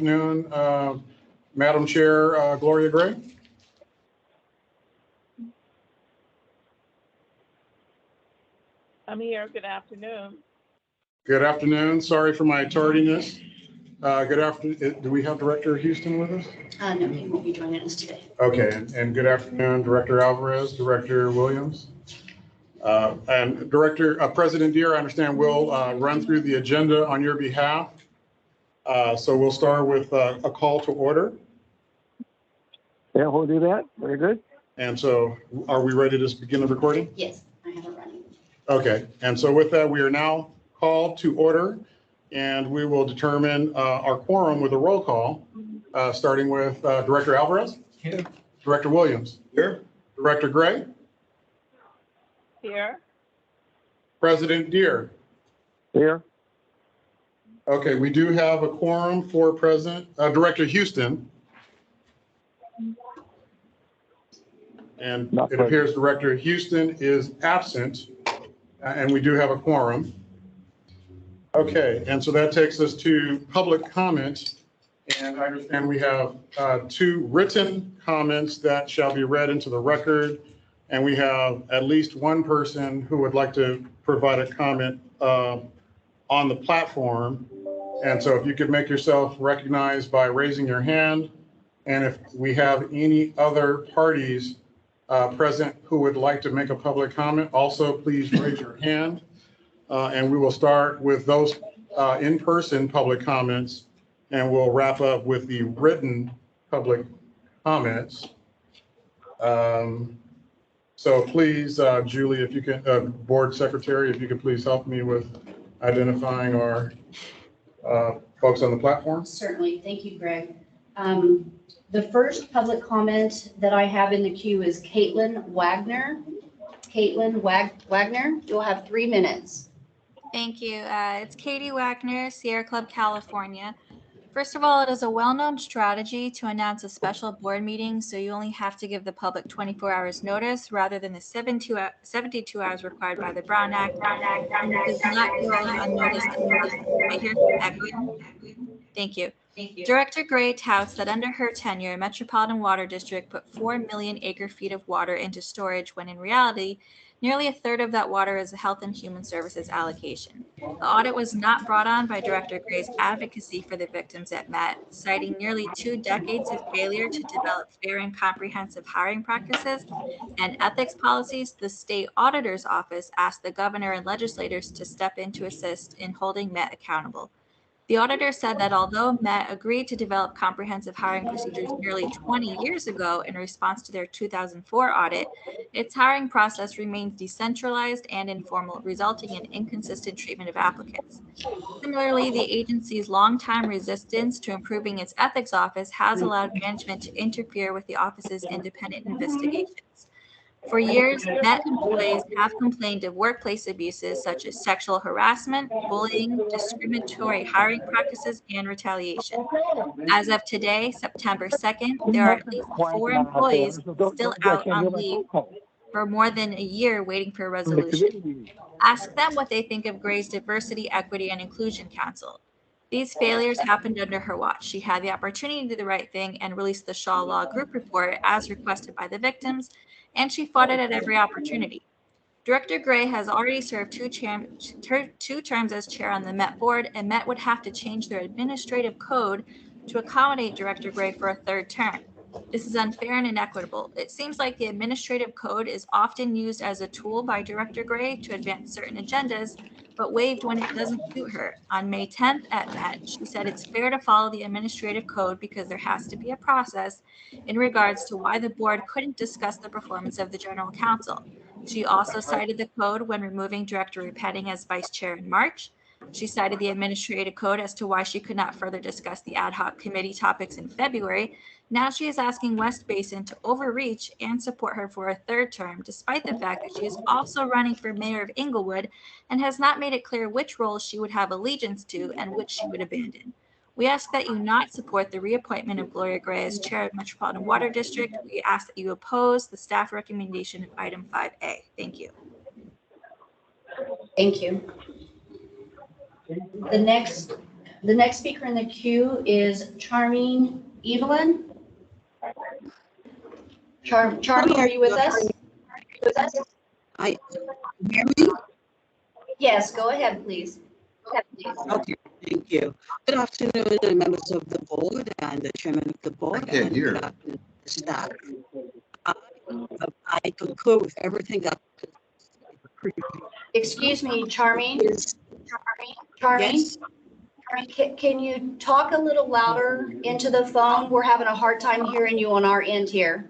Afternoon, Madam Chair Gloria Gray. I'm here. Good afternoon. Good afternoon. Sorry for my tardiness. Good afternoon. Do we have Director Houston with us? No, he won't be joining us today. Okay, and good afternoon, Director Alvarez, Director Williams. And President Deere, I understand we'll run through the agenda on your behalf. So we'll start with a call to order. Yeah, we'll do that. Very good. And so are we ready to begin the recording? Yes, I have it running. Okay, and so with that, we are now called to order, and we will determine our quorum with a roll call, starting with Director Alvarez. Here. Director Williams. Here. Director Gray. Here. President Deere. Here. Okay, we do have a quorum for Director Houston. And Not it present. appears Director Houston is absent, and we do have a quorum. Okay, and so that takes us to public comment. And I understand we have two written comments that shall be read into the record. And we have at least one person who would like to provide a comment on the platform. And so if you could make yourself recognized by raising your hand. And if we have any other parties present who would like to make a public comment, also please raise your hand. And we will start with those in-person public comments, and we'll wrap up with the written public comments. So please, Julie, if you can, Board Secretary, if you could please help me with identifying our folks on the platform. Certainly. Thank you, Greg. The first public comment that I have in the queue is Caitlin Wagner. Caitlin Wagner, you'll have 3 minutes. Thank you. It's Katie Wagner, Sierra Club, California. First of all, it is a well-known strategy to announce a special board meeting, so you only have to give the public 24 hours notice rather than the 72 hours required by the Brown Act. And it does not go unnoticed. I hear echoing. Thank you. Director Gray touts that under her tenure, Metropolitan Water District put 4 million acre-feet of water into storage, when in reality, nearly a third of that water is a Health and Human Services allocation. The audit was not brought on by Director Gray's advocacy for the victims at Met, citing nearly 2 decades of failure to develop fair and comprehensive hiring practices and ethics policies. The state auditor's office asked the governor and legislators to step in to assist in holding Met accountable. The auditor said that although Met agreed to develop comprehensive hiring procedures nearly 20 years ago in response to their 2004 audit, its hiring process remains decentralized and informal, resulting in inconsistent treatment of applicants. Similarly, the agency's longtime resistance to improving its ethics office has allowed management to interfere with the office's independent investigations. For years, Met employees have complained of workplace abuses such as sexual harassment, bullying, discriminatory hiring practices, and retaliation. As of today, September 2nd, there are at least 4 employees still out on leave for more than a year waiting for a resolution. Ask them what they think of Gray's Diversity, Equity, and Inclusion Council. These failures happened under her watch. She had the opportunity to do the right thing and release the Shaw Law Group report as requested by the victims, and she fought it at every opportunity. Director Gray has already served 2 terms as chair on the Met board, and Met would have to change their administrative code to accommodate Director Gray for a 3rd term. This is unfair and inequitable. It seems like the administrative code is often used as a tool by Director Gray to advance certain agendas, but waived when it doesn't suit her. On May 10th at Met, she said it's fair to follow the administrative code because there has to be a process in regards to why the board couldn't discuss the performance of the general counsel. She also cited the code when removing Director Repenting as vice chair in March. She cited the administrative code as to why she could not further discuss the ad hoc committee topics in February. Now she is asking West Basin to overreach and support her for a 3rd term, despite the fact that she is also running for mayor of Inglewood and has not made it clear which roles she would have allegiance to and which she would abandon. We ask that you not support the reappointment of Gloria Gray as chair of Metropolitan Water District. We ask that you oppose the staff recommendation of item 5A. Thank you. Thank you. The next The next speaker in the queue is Charmine Evelyn. Charmine, are you with us? I hear me? Yes, go ahead, please. Okay, thank you. Good afternoon, members of the board and the chairman of the board. I can't and hear. good afternoon, staff. I concur with everything that Excuse me, Charmine. is. Charmine, Yes, can you talk a little louder into the phone? We're having a hard time hearing you on our end here.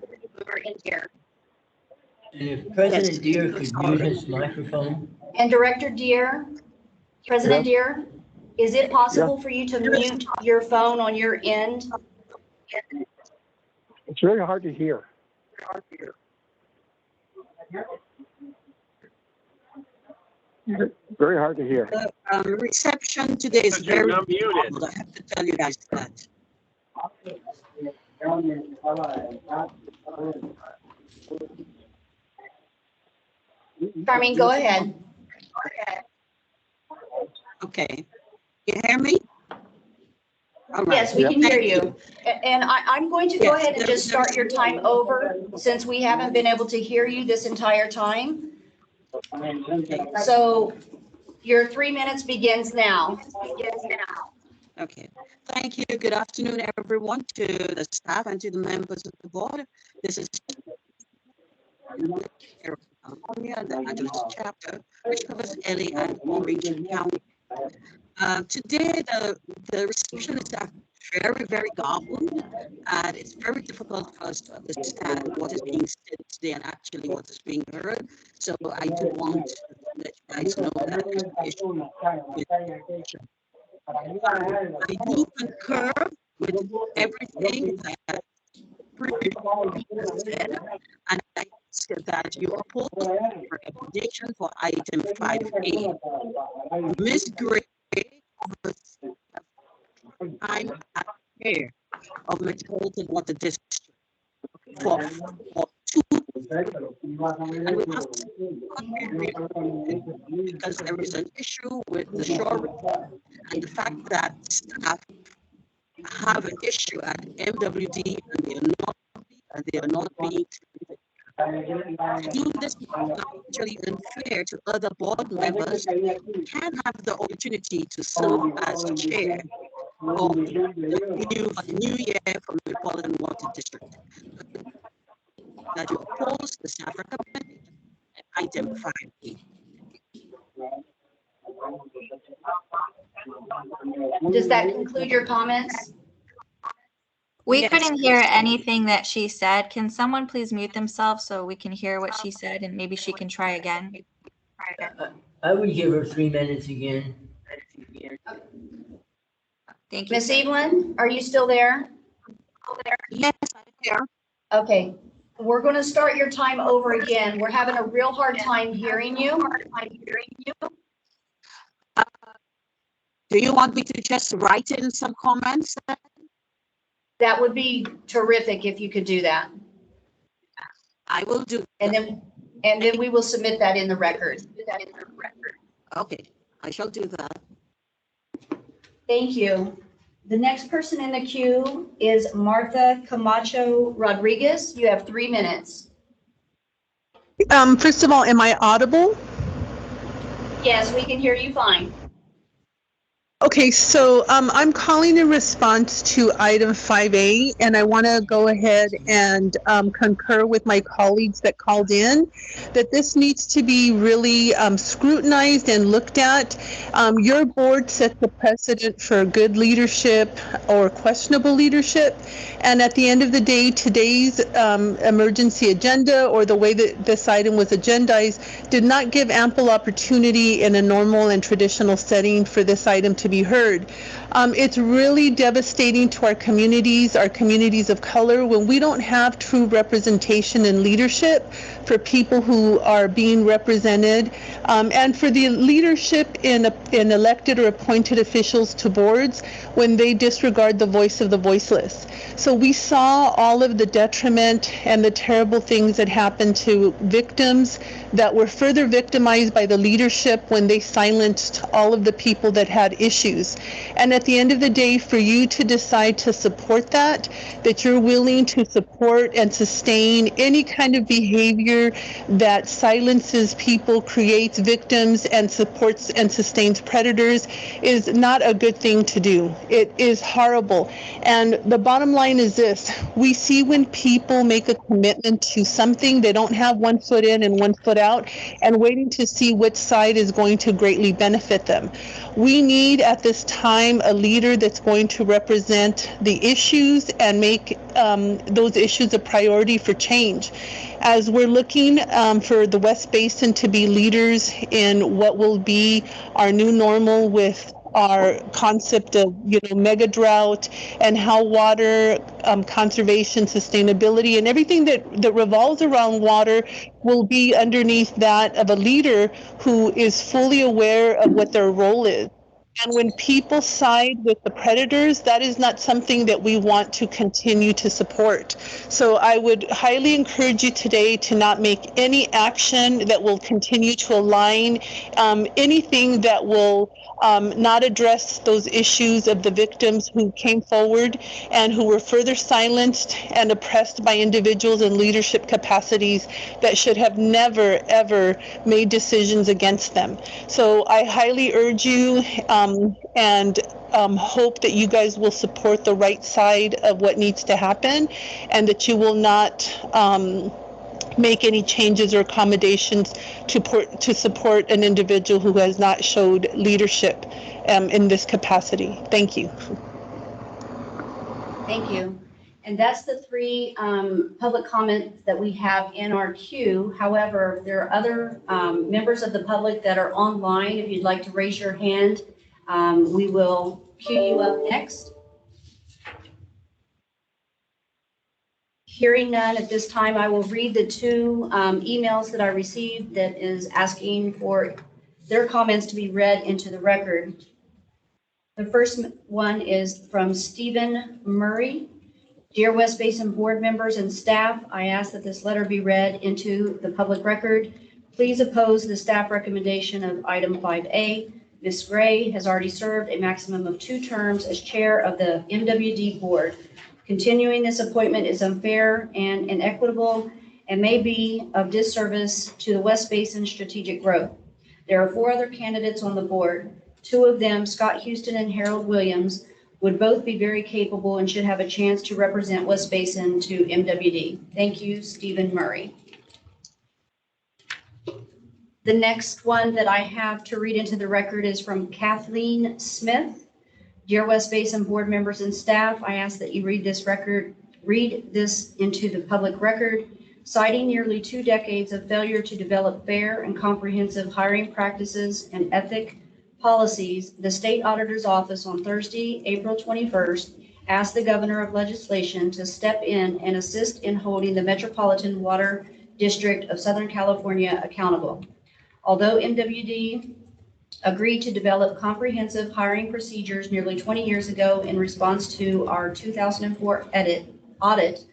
And if President Deere could Sorry. mute his microphone. And Director Deere, President Deere, is it possible for you to mute your phone on your end? It's very hard to hear. Very hard to hear. the reception today is very good. I have to tell you guys that. Charmine, go ahead. Okay, you hear me? All right. Yes, we can hear Thank you. And I'm going to go Yes, ahead and just start your time over since we haven't been able to hear you this entire time. So your 3 minutes begins now. Okay, thank you. Good afternoon, everyone, to the staff and to the members of the board. This is California, the Angeles chapter, which covers LA and Orange County. Today, the reception is very, very garbled, and it's very difficult for us to understand what is being said today and actually what is being heard. So I do want to let you guys know that this issue I do concur with everything that said, and I ask that you oppose the recommendation for item 5A. Ms. Gray was I'm chair of Metropolitan Water District for 2, and we must because there is an issue with the shore report and the fact that staff have an issue at MWD and they are not being treated. I do this is not actually unfair to other board members who can have the opportunity to serve as chair of the new year from the Metropolitan Water District. That you oppose the staff recommendation at item 5A. Does that conclude your comments? We Yes. couldn't hear anything that she said. Can someone please mute themselves so we can hear what she said and maybe she can try again? I would give her 3 minutes again. Thank you. Miss Evelyn, are you still there? Yes, I'm here. Okay, we're going to start your time over again. We're having a real hard time hearing you. Do you want me to just write in some comments? That would be terrific if you could do that. I will do. And then we will submit that in the record. Okay, I shall do that. Thank you. The next person in the queue is Martha Camacho Rodriguez. You have 3 minutes. First of all, am I audible? Yes, we can hear you fine. Okay, so I'm calling in response to item 5A, and I want to go ahead and concur with my colleagues that called in that this needs to be really scrutinized and looked at. Your board set the precedent for good leadership or questionable leadership, and at the end of the day, today's emergency agenda or the way that this item was agendized did not give ample opportunity in a normal and traditional setting for this item to be heard. It's really devastating to our communities of color, when we don't have true representation and leadership for people who are being represented, and for the leadership in elected or appointed officials to boards when they disregard the voice of the voiceless. So we saw all of the detriment and the terrible things that happened to victims that were further victimized by the leadership when they silenced all of the people that had issues issues. And at the end of the day, for you to decide to support that you're willing to support and sustain any kind of behavior that silences people, creates victims, and supports and sustains predators is not a good thing to do. It is horrible. And the bottom line is this: we see when people make a commitment to something, they don't have one foot in and one foot out and waiting to see which side is going to greatly benefit them. We need at this time a leader that's going to represent the issues and make those issues a priority for change. As we're looking for the West Basin to be leaders in what will be our new normal with our concept of mega drought and how water conservation, sustainability, and everything that revolves around water will be underneath that of a leader who is fully aware of what their role is. And when people side with the predators, that is not something that we want to continue to support. So I would highly encourage you today to not make any action that will continue to align anything that will not address those issues of the victims who came forward and who were further silenced and oppressed by individuals in leadership capacities that should have never, ever made decisions against them. So I highly urge you and hope that you guys will support the right side of what needs to happen, and that you will not make any changes or accommodations to support an individual who has not showed leadership in this capacity. Thank you. Thank you. And that's the three public comments that we have in our queue. However, there are other members of the public that are online. If you'd like to raise your hand, we will queue you up next. Hearing none at this time, I will read the two emails that I received that is asking for their comments to be read into the record. The first one is from Stephen Murray. Dear West Basin board members and staff, I ask that this letter be read into the public record. Please oppose the staff recommendation of item 5A. Ms. Gray has already served a maximum of 2 terms as chair of the MWD board. Continuing this appointment is unfair and inequitable and may be of disservice to the West Basin strategic growth. There are 4 other candidates on the board. 2 of them, Scott Houston and Harold Williams, would both be very capable and should have a chance to represent West Basin to MWD. Thank you, Stephen Murray. The next one that I have to read into the record is from Kathleen Smith. Dear West Basin board members and staff, I ask that you read this into the public record. Citing nearly 2 decades of failure to develop fair and comprehensive hiring practices and ethic policies, the State Auditor's Office on Thursday, April 21st, asked the Governor of Legislation to step in and assist in holding the Metropolitan Water District of Southern California accountable. Although MWD agreed to develop comprehensive hiring procedures nearly 20 years ago in response to our 2004 audit,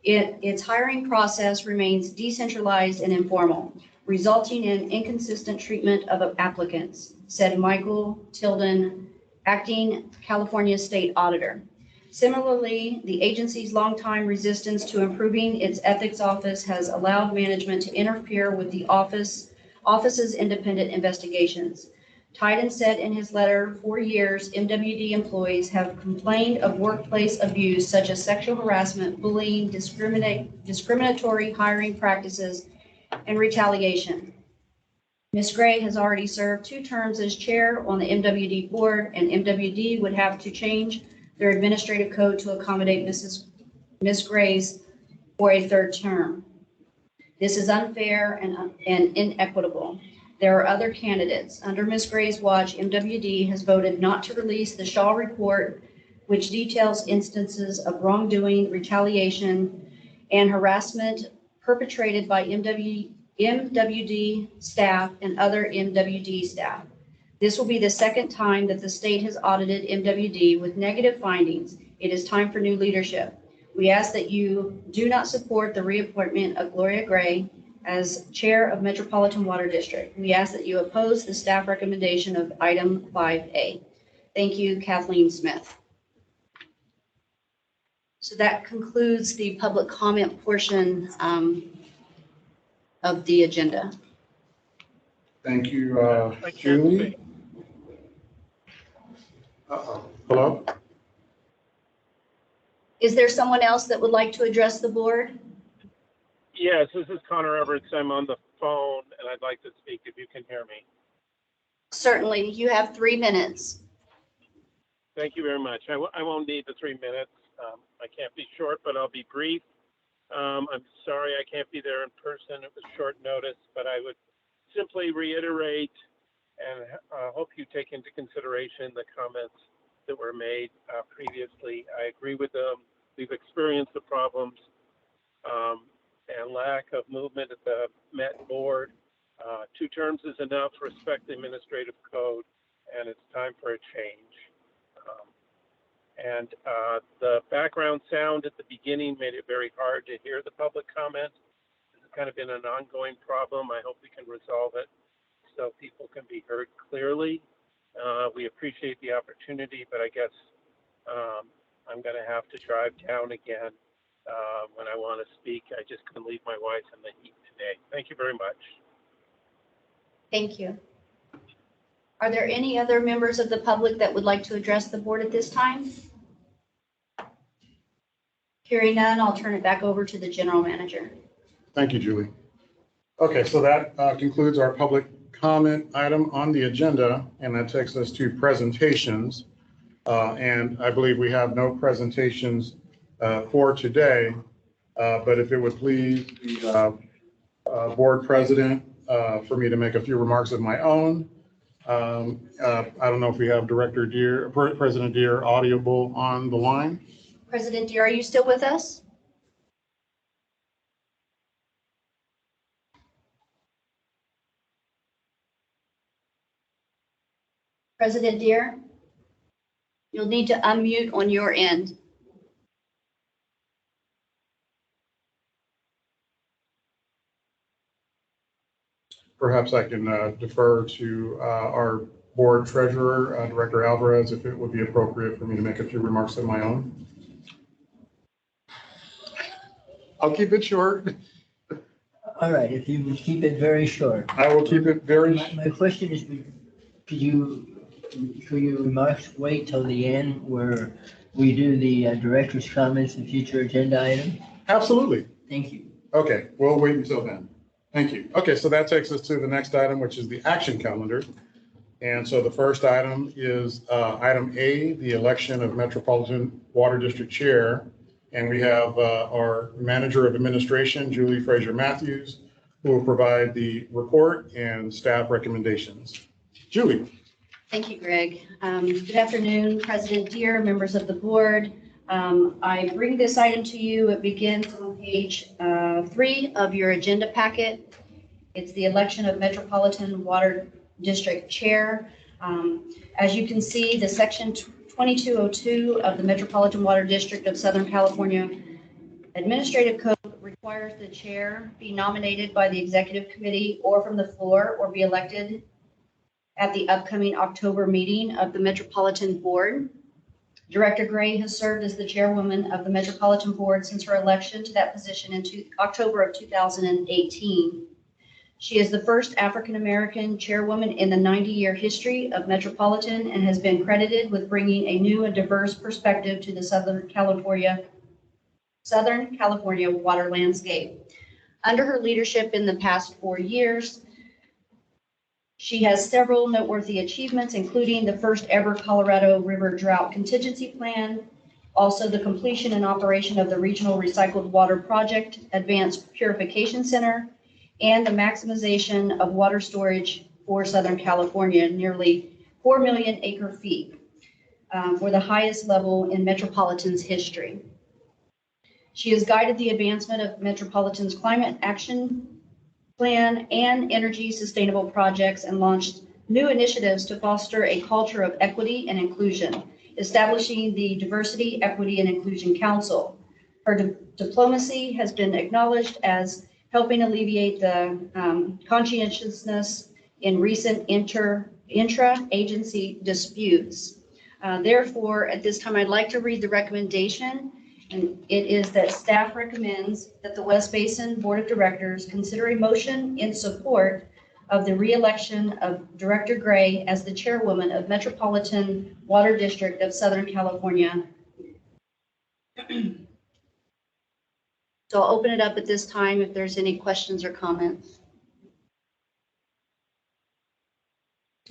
its hiring process remains decentralized and informal, resulting in inconsistent treatment of applicants, said Michael Tilden, acting California State Auditor. Similarly, the agency's longtime resistance to improving its ethics office has allowed management to interfere with the office's independent investigations. Titan said in his letter, for years, MWD employees have complained of workplace abuse such as sexual harassment, bullying, discriminatory hiring practices, and retaliation. Ms. Gray has already served 2 terms as chair on the MWD board, and MWD would have to change their administrative code to accommodate Ms. Gray's for a 3rd term. This is unfair and inequitable. There are other candidates. Under Ms. Gray's watch, MWD has voted not to release the Shaw report, which details instances of wrongdoing, retaliation, and harassment perpetrated by MWD staff and other MWD staff. This will be the 2nd time that the state has audited MWD with negative findings. It is time for new leadership. We ask that you do not support the reappointment of Gloria Gray as chair of Metropolitan Water District. We ask that you oppose the staff recommendation of item 5A. Thank you, Kathleen Smith. So that concludes the public comment portion of the agenda. Thank you, Julie. Hello? Is there someone else that would like to address the board? Yes, this is Connor Everett. I'm on the phone and I'd like to speak if you can hear me. Certainly, you have 3 minutes. Thank you very much. I won't need the 3 minutes. I can't be short, but I'll be brief. I'm sorry I can't be there in person. It was short notice, but I would simply reiterate and hope you take into consideration the comments that were made previously. I agree with them. We've experienced the problems and lack of movement at the Met board. 2 terms is enough. Respect the administrative code, and it's time for a change. The background sound at the beginning made it very hard to hear the public comment. This has kind of been an ongoing problem. I hope we can resolve it so people can be heard clearly. We appreciate the opportunity, but I guess I'm going to have to drive down again when I want to speak. I just couldn't leave my wife in the heat today. Thank you very much. Thank you. Are there any other members of the public that would like to address the board at this time? Hearing none, I'll turn it back over to the general manager. Thank you, Julie. Okay, so that concludes our public comment item on the agenda, and that takes us to presentations. And I believe we have no presentations for today, but if it would please the board president for me to make a few remarks of my own. I don't know if we have Director Deere, President Deere audible on the line. President Deere, are you still with us? President Deere, you'll need to unmute on your end. Perhaps I can defer to our board treasurer, Director Alvarez, if it would be appropriate for me to make a few remarks of my own. I'll keep it short. All right, if you would keep it very short. I will keep it very. My question is, could your remarks wait till the end where we do the director's comments and future agenda items? Absolutely. Thank you. Okay, we'll wait until then. Thank you. Okay, so that takes us to the next item, which is the action calendar. And so the first item is item A, the election of Metropolitan Water District Chair. And we have our Manager of Administration, Julie Fraser Matthews, who will provide the report and staff recommendations. Julie. Thank you, Greg. Good afternoon, President Deere, members of the board. I bring this item to you. It begins on page 3 of your agenda packet. It's the election of Metropolitan Water District Chair. As you can see, the section 2202 of the Metropolitan Water District of Southern California Administrative Code requires the chair be nominated by the executive committee or from the floor or be elected at the upcoming October meeting of the Metropolitan Board. Director Gray has served as the chairwoman of the Metropolitan Board since her election to that position in October of 2018. She is the first African-American chairwoman in the 90-year history of Metropolitan and has been credited with bringing a new and diverse perspective to the Southern California water landscape. Under her leadership in the past 4 years, she has several noteworthy achievements, including the first ever Colorado River Drought Contingency Plan, also the completion and operation of the Regional Recycled Water Project Advanced Purification Center, and the maximization of water storage for Southern California, nearly 4 million acre feet, for the highest level in Metropolitan's history. She has guided the advancement of Metropolitan's climate action plan and energy sustainable projects and launched new initiatives to foster a culture of equity and inclusion, establishing the Diversity, Equity, and Inclusion Council. Her diplomacy has been acknowledged as helping alleviate the conscientiousness in recent intra-agency disputes. Therefore, at this time, I'd like to read the recommendation, and it is that staff recommends that the West Basin Board of Directors consider a motion in support of the reelection of Director Gray as the chairwoman of Metropolitan Water District of Southern California. So I'll open it up at this time if there's any questions or comments.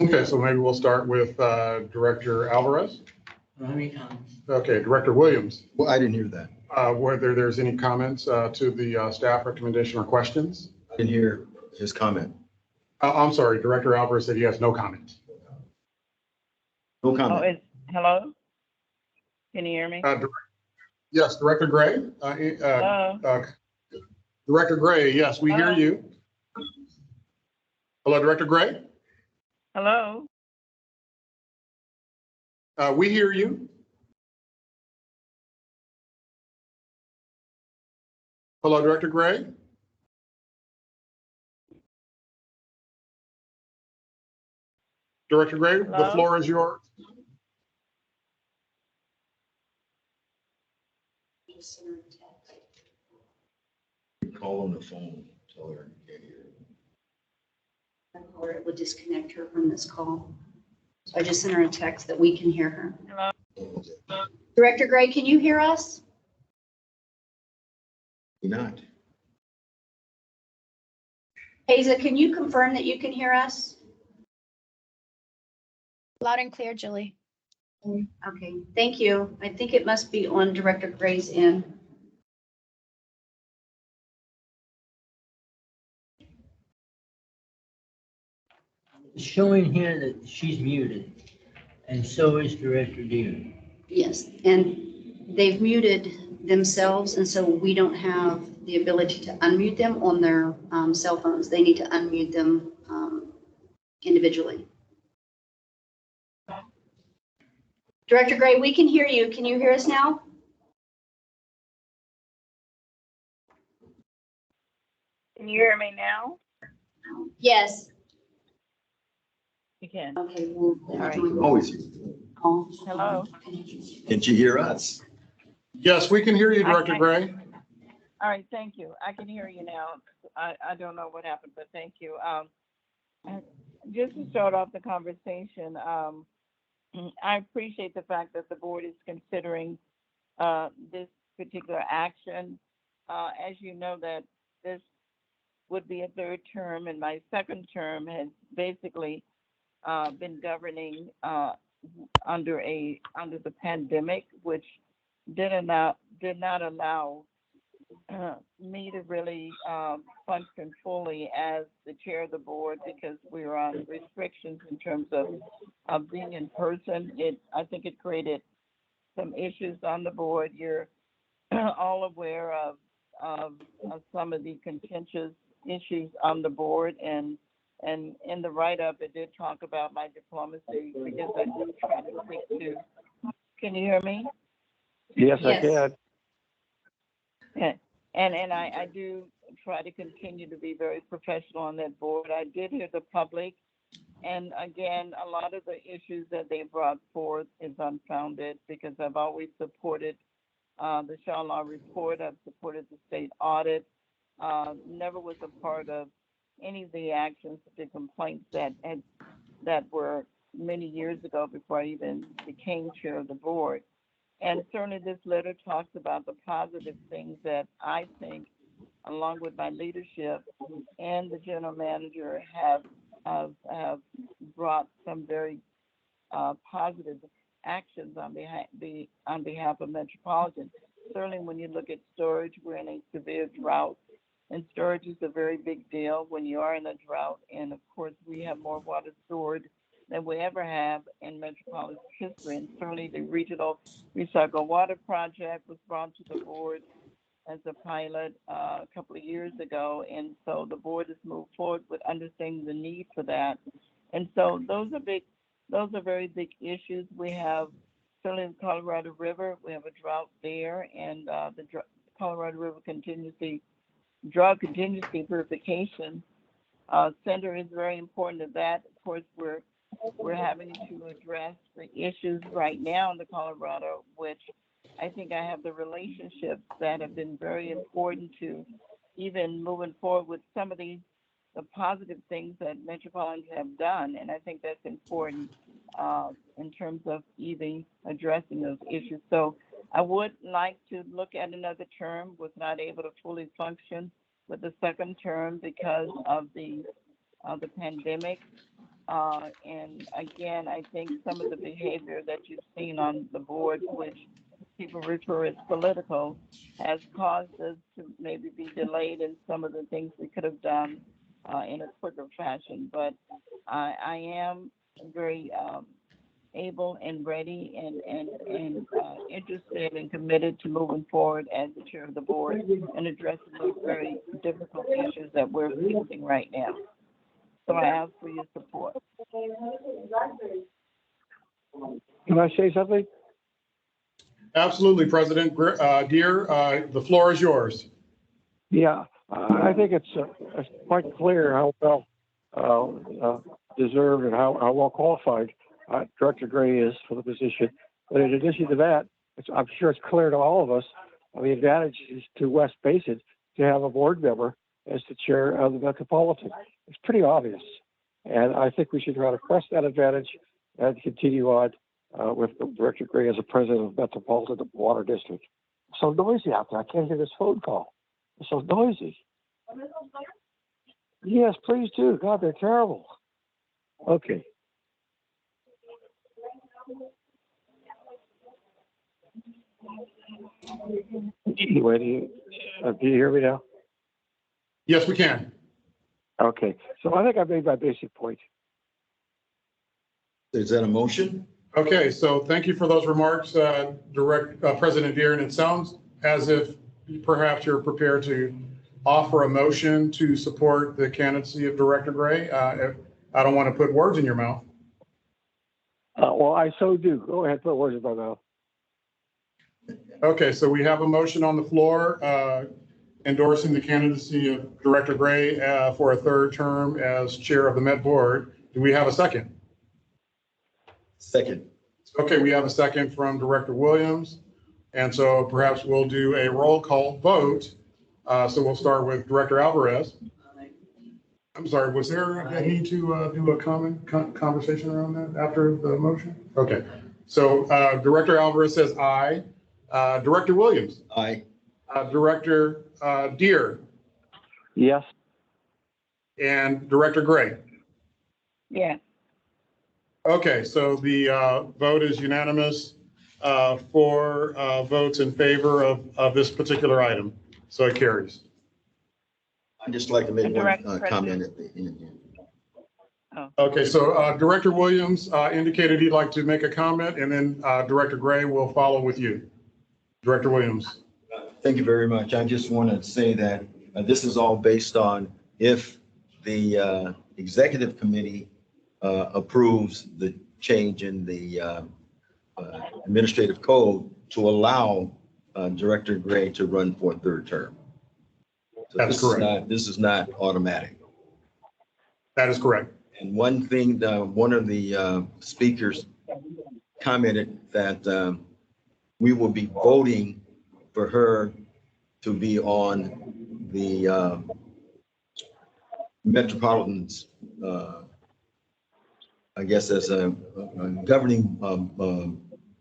Okay, so maybe we'll start with Director Alvarez. Any comments? Okay, Director Williams, Well, I didn't hear that. whether there's any comments to the staff recommendation or questions? I didn't hear his comment. I'm sorry, Director Alvarez said he has no comments. No Oh, comment. hello? Can you hear me? Yes, Director Gray. Hello? Director Gray, yes, we hear you. Hello, Director Gray. Hello? We hear you. Hello, Director Gray. Director Gray, the Hello? floor is yours. Call on the phone, tell her you can't hear. Or it would disconnect her from this call. So I just sent her a text that we can hear her. Hello? Director Gray, can you hear us? Not. Haza, can you confirm that you can hear us? Loud and clear, Julie. Okay, thank you. I think it must be on Director Gray's end. It's showing here that she's muted, and so is Director Deere. Yes, and they've muted themselves, and so we don't have the ability to unmute them on their cell phones. They need to unmute them individually. Director Gray, we can hear you. Can you hear us now? Can you hear me now? Yes. You can. Okay, well, All right. Always hear. Hello? Can she hear us? Yes, we can hear you, Director I- Gray. All right, thank you. I can hear you now. I don't know what happened, but thank you. Just to start off the conversation, I appreciate the fact that the board is considering this particular action. As you know, that this would be a third term, and my second term has basically been governing under the pandemic, which did not allow me to really function fully as the chair of the board because we were on restrictions in terms of being in person. I think it created some issues on the board. You're all aware of some of the contentious issues on the board, and in the write-up, it did talk about my diplomacy because I do try to speak to. Can you hear me? Yes, I Yes. can. Yeah. And I do try to continue to be very professional on that board. I did hear the public, and again, a lot of the issues that they brought forth is unfounded because I've always supported the Shaw Law report. I've supported the state audit. Never was a part of any of the actions, the complaints that were many years ago before I even became chair of the board. And certainly this letter talks about the positive things that I think, along with my leadership and the general manager, have brought some very positive actions on behalf of Metropolitan. Certainly when you look at storage, we're in a severe drought, and storage is a very big deal when you are in a drought. And of course, we have more water stored than we ever have in Metropolitan history. And certainly the regional recycled water project was brought to the board as a pilot a couple of years ago. And so the board has moved forward with understanding the need for that. And so those are very big issues. We have certainly the Colorado River, we have a drought there, and the Colorado River drought contingency purification center is very important to that. Of course, we're we're having to address the issues right now in the Colorado, which I think I have the relationships that have been very important to even moving forward with some of the positive things that metropolitans have done. And I think that's important in terms of even addressing those issues. So I would like to look at another term. Was not able to fully function with the second term because of the pandemic. And again, I think some of the behavior that you've seen on the board, which people refer as political, has caused us to maybe be delayed in some of the things we could have done in a quicker fashion. But I am very able and ready and interested and committed to moving forward as the chair of the board and addressing those very difficult issues that we're facing right now. So I ask for your support. Can I say something? Absolutely, President Deere, the floor is yours. Yeah, I think it's quite clear how well deserved and how well qualified Director Gray is for the position. But in addition to that, I'm sure it's clear to all of us the advantages to West Basin to have a board member as the chair of the Metropolitan. It's pretty obvious. And I think we should try to press that advantage and continue on with Director Gray as a president of Metropolitan Water District. It's so noisy out there. I can't hear this phone call. It's so noisy. Yes, please do. God, they're terrible. Okay. Anyway, do you hear me now? Yes, we can. Okay. So I think I made my basic point. Is that a motion? Okay, so thank you for those remarks, President Deere. And it sounds as if perhaps you're prepared to offer a motion to support the candidacy of Director Gray. I don't want to put words in your mouth. Well, I so do. Go ahead, put words in my mouth. Okay, so we have a motion on the floor endorsing the candidacy of Director Gray for a third term as chair of the Met Board. Do we have a second? Second. Okay, we have a second from Director Williams. And so perhaps we'll do a roll call vote. So we'll start with Director Alvarez. I'm sorry, was there a need to do a conversation around that after the motion? Okay, so Director Alvarez says aye. Director Williams? Aye. Director Deere? Yes. And Director Gray? Yes. Okay, so the vote is unanimous. 4 votes in favor of this particular item. So it carries. I'd just like to make Direct one comment at the end. Okay, so Director Williams indicated he'd like to make a comment, and then Director Gray will follow with you. Director Williams. Thank you very much. I just want to say that this is all based on if the executive committee approves the change in the administrative code to allow Director Gray to run for a third term. So That's correct. This is not automatic. That is correct. And one thing, one of the speakers commented that we will be voting for her to be on the Metropolitan's, I guess, as a governing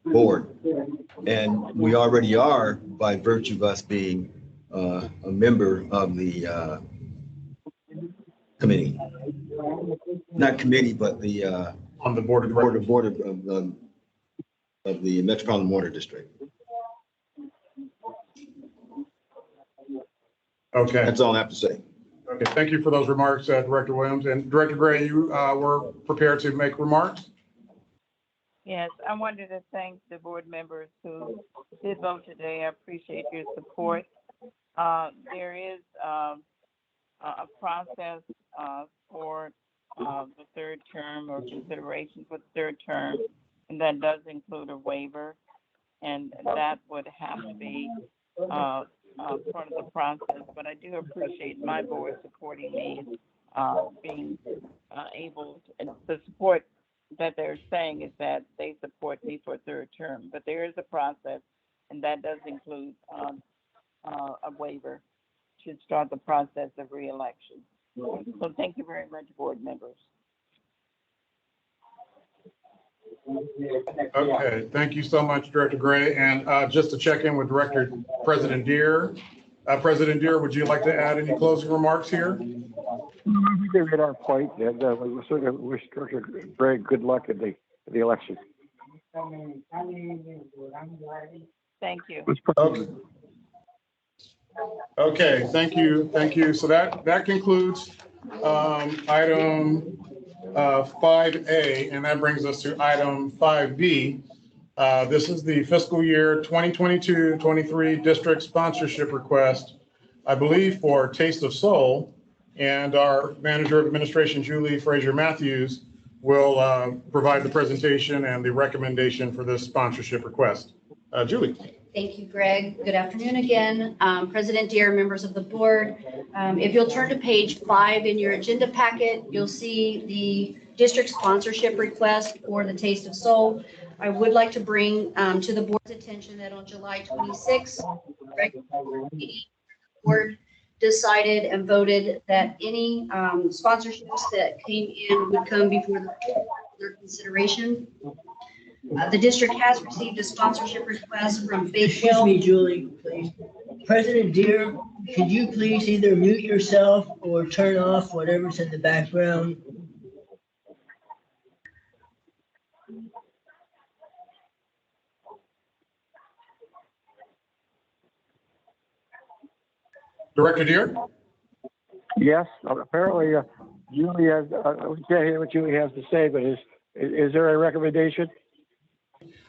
board. And we already are by virtue of us being a member of the committee. Not committee, but the On the board of the Metropolitan Water District. Okay. That's all I have to say. Okay, thank you for those remarks, Director Williams. And Director Gray, you were prepared to make remarks? Yes, I wanted to thank the board members who did vote today. I appreciate your support. There is a process for the third term or consideration for the third term, and that does include a waiver, and that would have to be part of the process. But I do appreciate my board supporting me, being able to support that they're saying is that they support me for a third term, but there is a process, and that does include a waiver to start the process of reelection. So thank you very much, board members. Okay, thank you so much, Director Gray. And just to check in with President Deere. President Deere, would you like to add any closing remarks here? We did our point, and we certainly wish Director Gray good luck in the election. Thank you. Okay, thank you. So that concludes item 5A, and that brings us to item 5B. This is the fiscal year 2022-23 district sponsorship request, I believe, for Taste of Soul. And our manager of administration, Julie Frazier Matthews, will provide the presentation and the recommendation for this sponsorship request. Julie. Thank you, Greg. Good afternoon again. President Deere, members of the board. If you'll turn to page 5 in your agenda packet, you'll see the district sponsorship request for the Taste of Soul. I would like to bring to the board's attention that on July 26th, the board decided and voted that any sponsorships that came in would come before their consideration. The district has received a sponsorship request from Excuse Bakewell. me, Julie, please. President Deere, could you please either mute yourself or turn off whatever's in the background? Director Deere? Yes, apparently Julie has, we can't hear what Julie has to say, but is there a recommendation?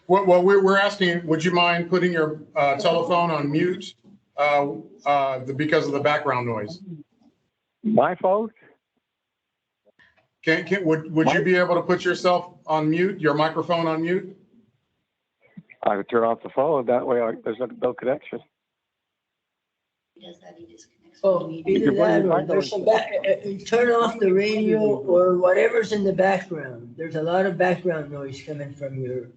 Well, we're asking, would you mind putting your telephone on mute because of the background noise? My phone? Would you be able to put yourself on mute, your microphone on mute? I would turn off the phone, that way there's no connection. Does that he disconnects? Oh, either that or there's some turn off the radio or whatever's in the background. There's a lot of background noise coming from your.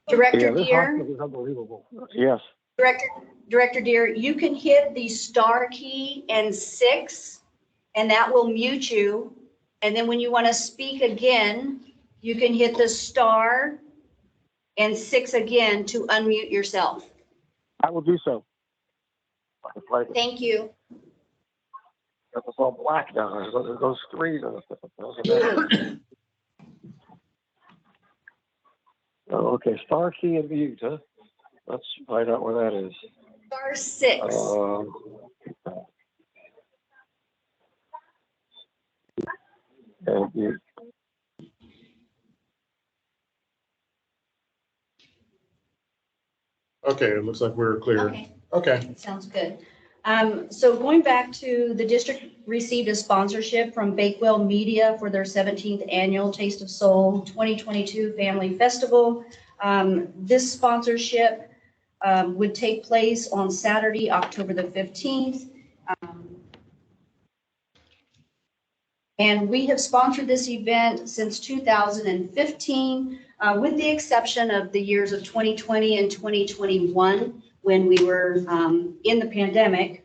Director this Deere? hospital is unbelievable. Yes. Director Deere, you can hit the star key and 6, and that will mute you. And then when you want to speak again, you can hit the star and 6 again to unmute yourself. I will do so. Thank you. It's all black now. Those screens. Oh, okay, star key and mute, huh? Let's find out where that is. Star 6. And mute. Okay, it looks like we're clear. Okay. Sounds good. So going back to the district received a sponsorship from Bakewell Media for their 17th annual Taste of Soul 2022 Family Festival. This sponsorship would take place on Saturday, October the 15th. And we have sponsored this event since 2015, with the exception of the years of 2020 and 2021, when we were in the pandemic.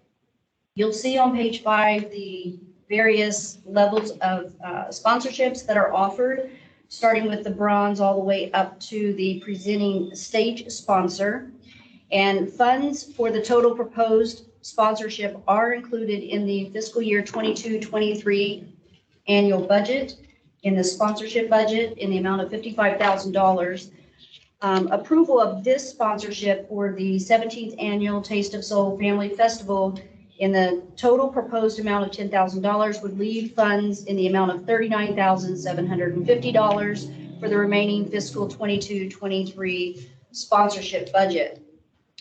You'll see on page 5 the various levels of sponsorships that are offered, starting with the bronze all the way up to the presenting stage sponsor. And funds for the total proposed sponsorship are included in the fiscal year 22-23 annual budget, in the sponsorship budget, in the amount of $55,000. Approval of this sponsorship for the 17th annual Taste of Soul Family Festival in the total proposed amount of $10,000 would leave funds in the amount of $39,750 for the remaining fiscal 22-23 sponsorship budget.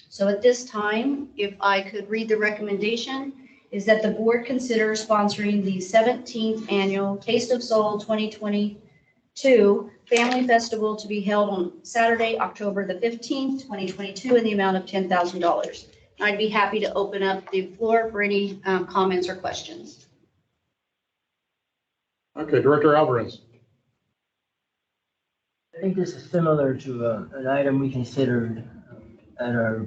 So at this time, if I could read the recommendation, is that the board consider sponsoring the 17th annual Taste of Soul 2022 Family Festival to be held on Saturday, October the 15th, 2022, in the amount of $10,000. I'd be happy to open up the floor for any comments or questions. Okay, Director Alvarez. I think this is similar to an item we considered at our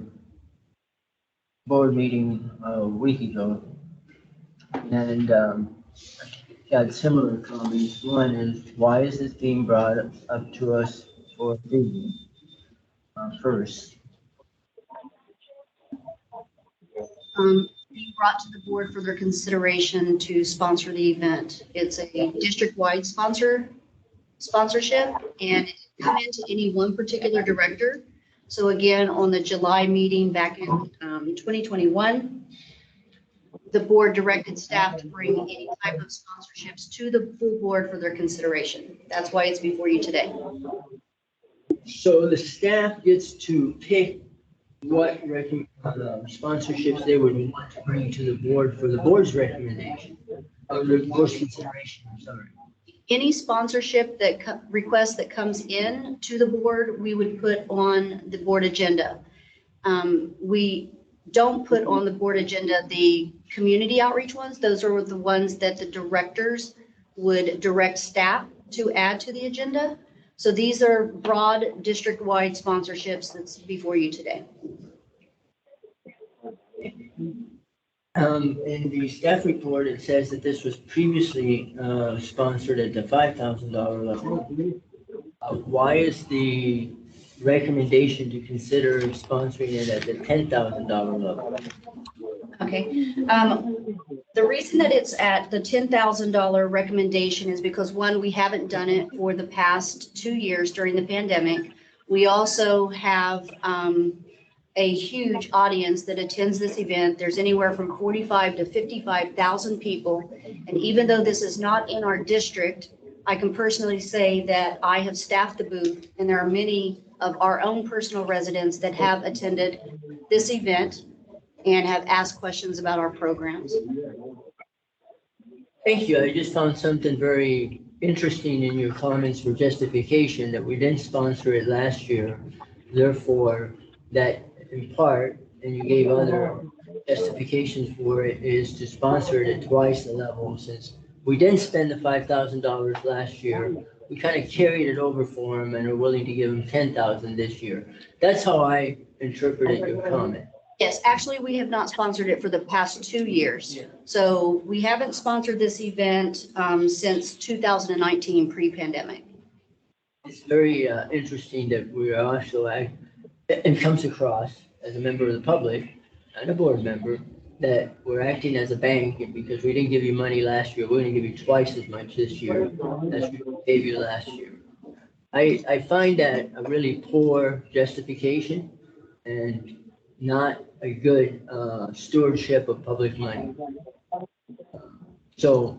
board meeting a week ago. And got similar comments. One is, why is this being brought up to us for opinion first? Being brought to the board for their consideration to sponsor the event. It's a district-wide sponsorship, and it didn't come into any one particular director. So again, on the July meeting back in 2021, the board directed staff to bring any type of sponsorships to the full board for their consideration. That's why it's before you today. So the staff gets to pick what sponsorships they would want to bring to the board for the board's recommendation, or the board's consideration, I'm sorry. Any sponsorship request that comes in to the board, we would put on the board agenda. We don't put on the board agenda the community outreach ones. Those are the ones that the directors would direct staff to add to the agenda. So these are broad district-wide sponsorships that's before you today. In the staff report, it says that this was previously sponsored at the $5,000 level. Why is the recommendation to consider sponsoring it at the $10,000 level? Okay. The reason that it's at the $10,000 recommendation is because, one, we haven't done it for the past 2 years during the pandemic. We also have a huge audience that attends this event. There's anywhere from 45 to 55,000 people. And even though this is not in our district, I can personally say that I have staffed the booth, and there are many of our own personal residents that have attended this event and have asked questions about our programs. Thank you. I just found something very interesting in your comments for justification that we didn't sponsor it last year. Therefore, that in part, and you gave other justifications for it, is to sponsor it at twice the level. Since we didn't spend the $5,000 last year, we kind of carried it over for them and are willing to give them $10,000 this year. That's how I interpreted your comment. Yes, actually, we have not sponsored it for the past 2 years. So we haven't sponsored this event since 2019, pre-pandemic. It's very interesting that we are also, it comes across as a member of the public and a board member, that we're acting as a bank, and because we didn't give you money last year, we're going to give you twice as much this year as we gave you last year. I find that a really poor justification and not a good stewardship of public money. So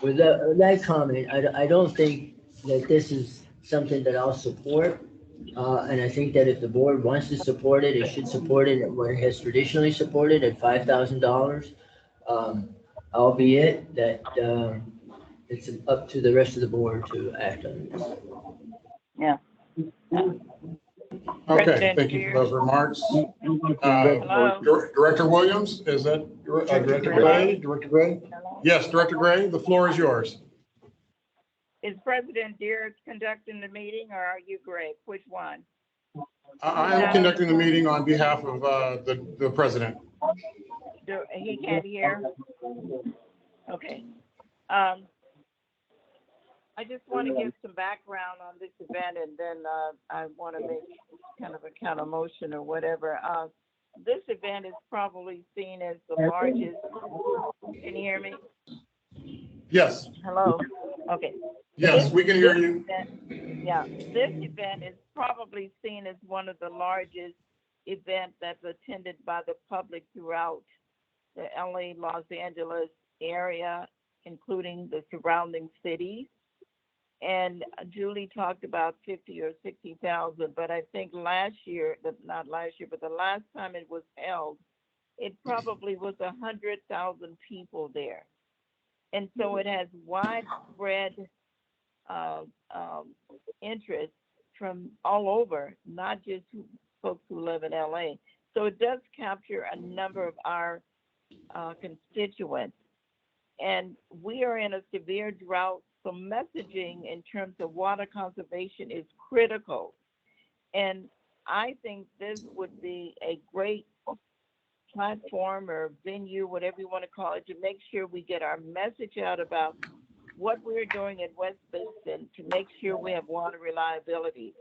with that comment, I don't think that this is something that I'll support. And I think that if the board wants to support it, it should support it at what it has traditionally supported at $5,000. Albeit that it's up to the rest of the board to act on this. Yeah. Okay, President thank you Beard. for those remarks. Hello. Director Williams, is that Director Gray? Director Gray? Yes, Director Gray, the floor is yours. Is President Deere conducting the meeting, or are you, Greg? Which one? I am conducting the meeting on behalf of the president. He can't hear? Okay. I just want to give some background on this event, and then I want to make kind of a counter motion or whatever. This event is probably seen as the largest. Can you hear me? Yes. Hello? Okay. Yes, we can hear you. This event is probably seen as one of the largest events that's attended by the public throughout the LA, Los Angeles area, including the surrounding cities. And Julie talked about 50 or 60,000, but I think last year, not last year, but the last time it was held, it probably was 100,000 people there. And so it has widespread interest from all over, not just folks who live in LA. So it does capture a number of our constituents. And we are in a severe drought So messaging in terms of water conservation is critical. And I think this would be a great platform or venue, whatever you want to call it, to make sure we get our message out about what we're doing at West Basin to make sure we have water reliability.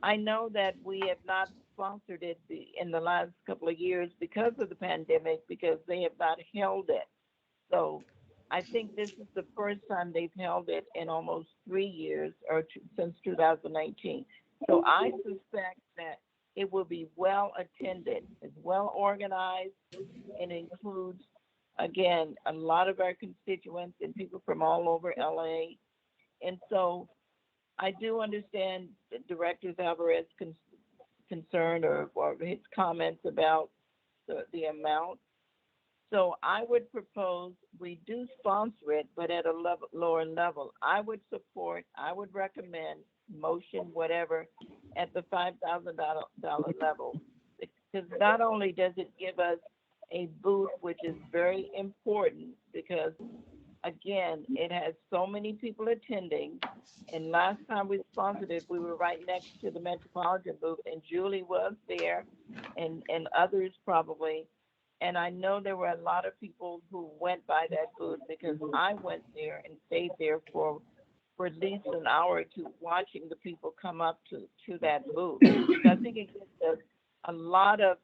I know that we have not sponsored it in the last couple of years because of the pandemic, because they have not held it. So I think this is the first time they've held it in almost 3 years, or since 2019. So I suspect that it will be well attended, it's well organized, and includes, again, a lot of our constituents and people from all over LA. And so I do understand Director Alvarez's concern or his comments about the amount. So I would propose we do sponsor it, but at a lower level. I would recommend motion, whatever, at the $5,000 level. Because not only does it give us a booth, which is very important, because again, it has so many people attending. And last time we sponsored it, we were right next to the Metropolitan booth, and Julie was there, and others probably. And I know there were a lot of people who went by that booth because I went there and stayed there for at least an hour or two, watching the people come up to that booth. So I think it gives us a lot of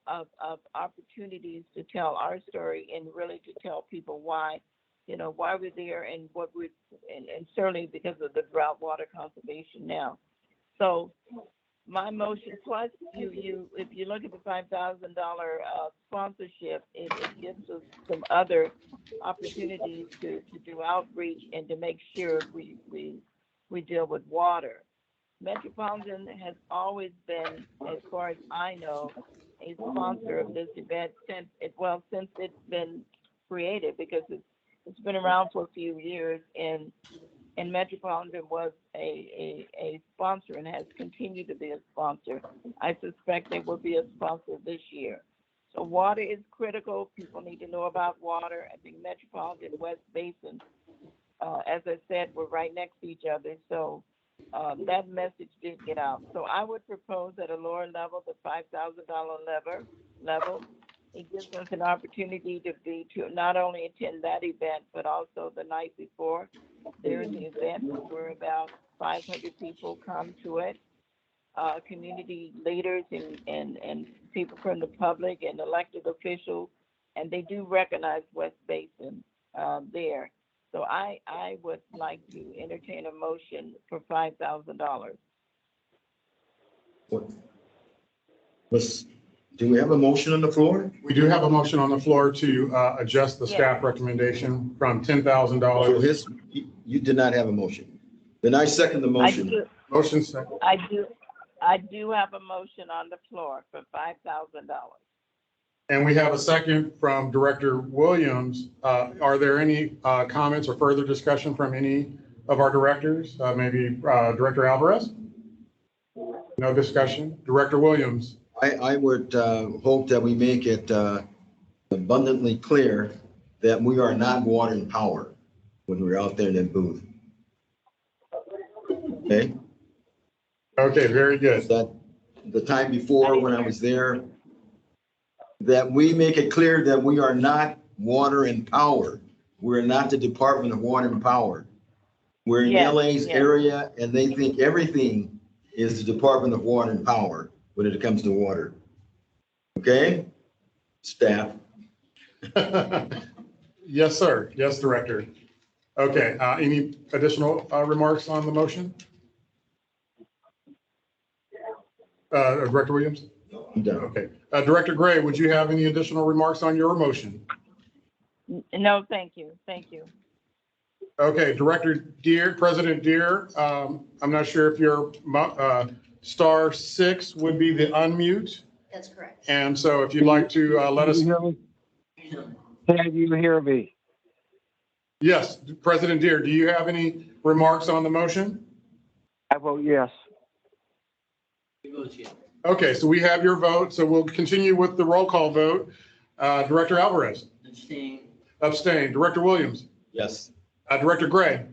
opportunities to tell our story and really to tell people why we're there and what and certainly because of the drought water conservation now. So my motion, plus if you look at the $5,000 sponsorship, it gives us some other opportunities to do outreach and to make sure we deal with water. Metropolitan has always been, as far as I know, a sponsor of this event since it's been created, because it's been around for a few years, and Metropolitan was a sponsor and has continued to be a sponsor. I suspect they will be a sponsor this year. So water is critical. People need to know about water. I think Metropolitan, West Basin, as I said, we're right next to each other. So that message did get out. So I would propose at a lower level, the $5,000 level. It gives us an opportunity to not only attend that event, but also the night before. There's an event where about 500 people come to it, community leaders and people from the public and elected officials, and they do recognize West Basin there. So I would like to entertain a motion for $5,000. Do we have a motion on the floor? We do have a motion on the floor to adjust the staff recommendation from So $10,000. you did not have a motion. Then I second the motion. Motion second. I do have a motion on the floor for $5,000. And we have a second from Director Williams. Are there any comments or further discussion from any of our directors? Maybe Director Alvarez? No discussion. Director Williams? I would hope that we make it abundantly clear that we are not water and power when we're out there in that booth. Okay? Okay, very good. That the time before when I was there, that we make it clear that we are not water and power. We're not the Department of Water and Power. We're in LA's area, and they think everything is the Department of Water and Power when it comes to water. Okay? Staff. Yes, sir. Yes, Director. Okay, any additional remarks on the motion? Director Williams? I'm done. Okay. Director Gray, would you have any additional remarks on your motion? No, thank you. Thank you. Okay, Director Deere, President Deere, I'm not sure if your *6 would be the unmute. That's correct. And so if you'd like to let us. Can you hear me? Yes, President Deere, do you have any remarks on the motion? I vote yes. Okay, so we have your vote, so we'll continue with the roll call vote. Director Alvarez? Abstain. Abstain. Director Williams? Yes. Director Gray?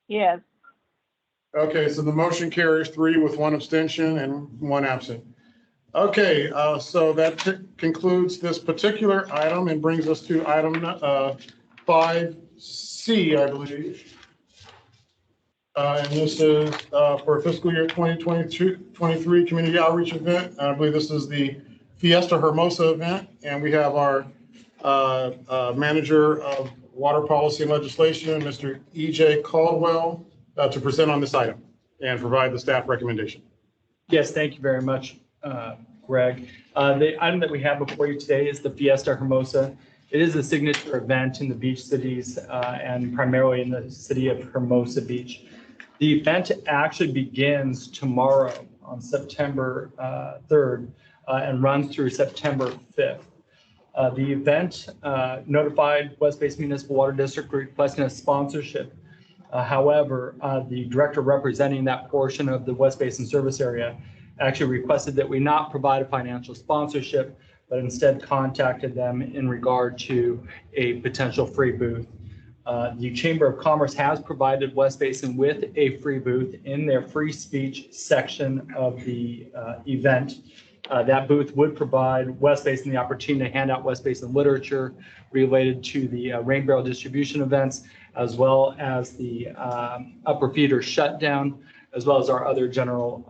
Yes. Okay, so the motion carries 3 with 1 abstention and 1 absent. Okay, so that concludes this particular item and brings us to item 5C, I believe. And this is for fiscal year 2022-23 community outreach event. I believe this is the Fiesta Hermosa event, and we have our manager of water policy and legislation, Mr. E.J. Caldwell, to present on this item and provide the staff recommendation. Yes, thank you very much, Greg. The item that we have before you today is the Fiesta Hermosa. It is a signature event in the beach cities and primarily in the city of Hermosa Beach. The event actually begins tomorrow on September 3rd and runs through September 5th. The event notified West Basin Municipal Water District requesting a sponsorship. However, the director representing that portion of the West Basin service area actually requested that we not provide a financial sponsorship, but instead contacted them in regard to a potential free booth. The Chamber of Commerce has provided West Basin with a free booth in their free speech section of the event. That booth would provide West Basin the opportunity to hand out West Basin literature related to the rain barrel distribution events, as well as the upper feeder shutdown, as well as our other general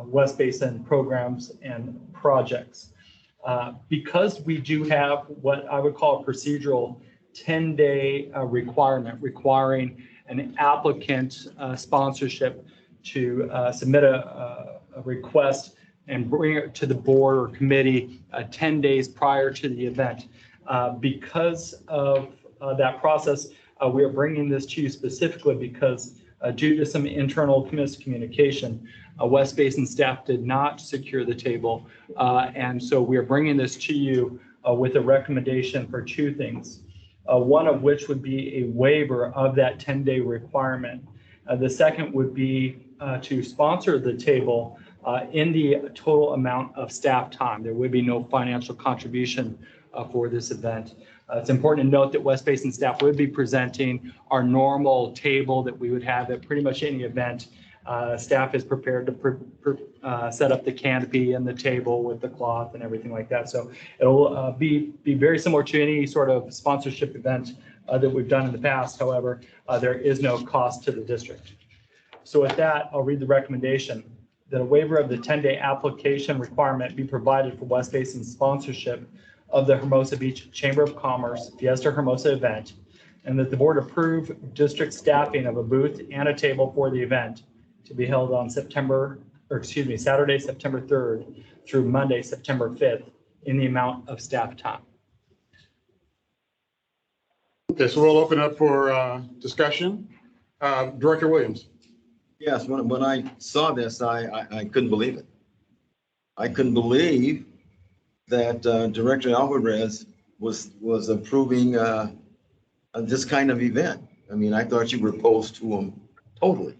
West Basin programs and projects. Because we do have what I would call a procedural 10-day requirement requiring an applicant sponsorship to submit a request and bring it to the board or committee 10 days prior to the event. Because of that process, we are bringing this to you specifically because due to some internal miscommunication, West Basin staff did not secure the table. And so we are bringing this to you with a recommendation for 2 things. One of which would be a waiver of that 10-day requirement. The second would be to sponsor the table in the total amount of staff time. There would be no financial contribution for this event. It's important to note that West Basin staff would be presenting our normal table that we would have at pretty much any event. Staff is prepared to set up the canopy and the table with the cloth and everything like that. So it'll be very similar to any sort of sponsorship event that we've done in the past. However, there is no cost to the district. So with that, I'll read the recommendation that a waiver of the 10-day application requirement be provided for West Basin's sponsorship of the Hermosa Beach Chamber of Commerce Fiesta Hermosa event, and that the board approve district staffing of a booth and a table for the event to be held on Saturday, September 3rd through Monday, September 5th in the amount of staff time. Okay, so we'll open up for discussion. Director Williams. Yes, when I saw this, I couldn't believe it. I couldn't believe that Director Alvarez was approving this kind of event. I mean, I thought you were opposed to him totally.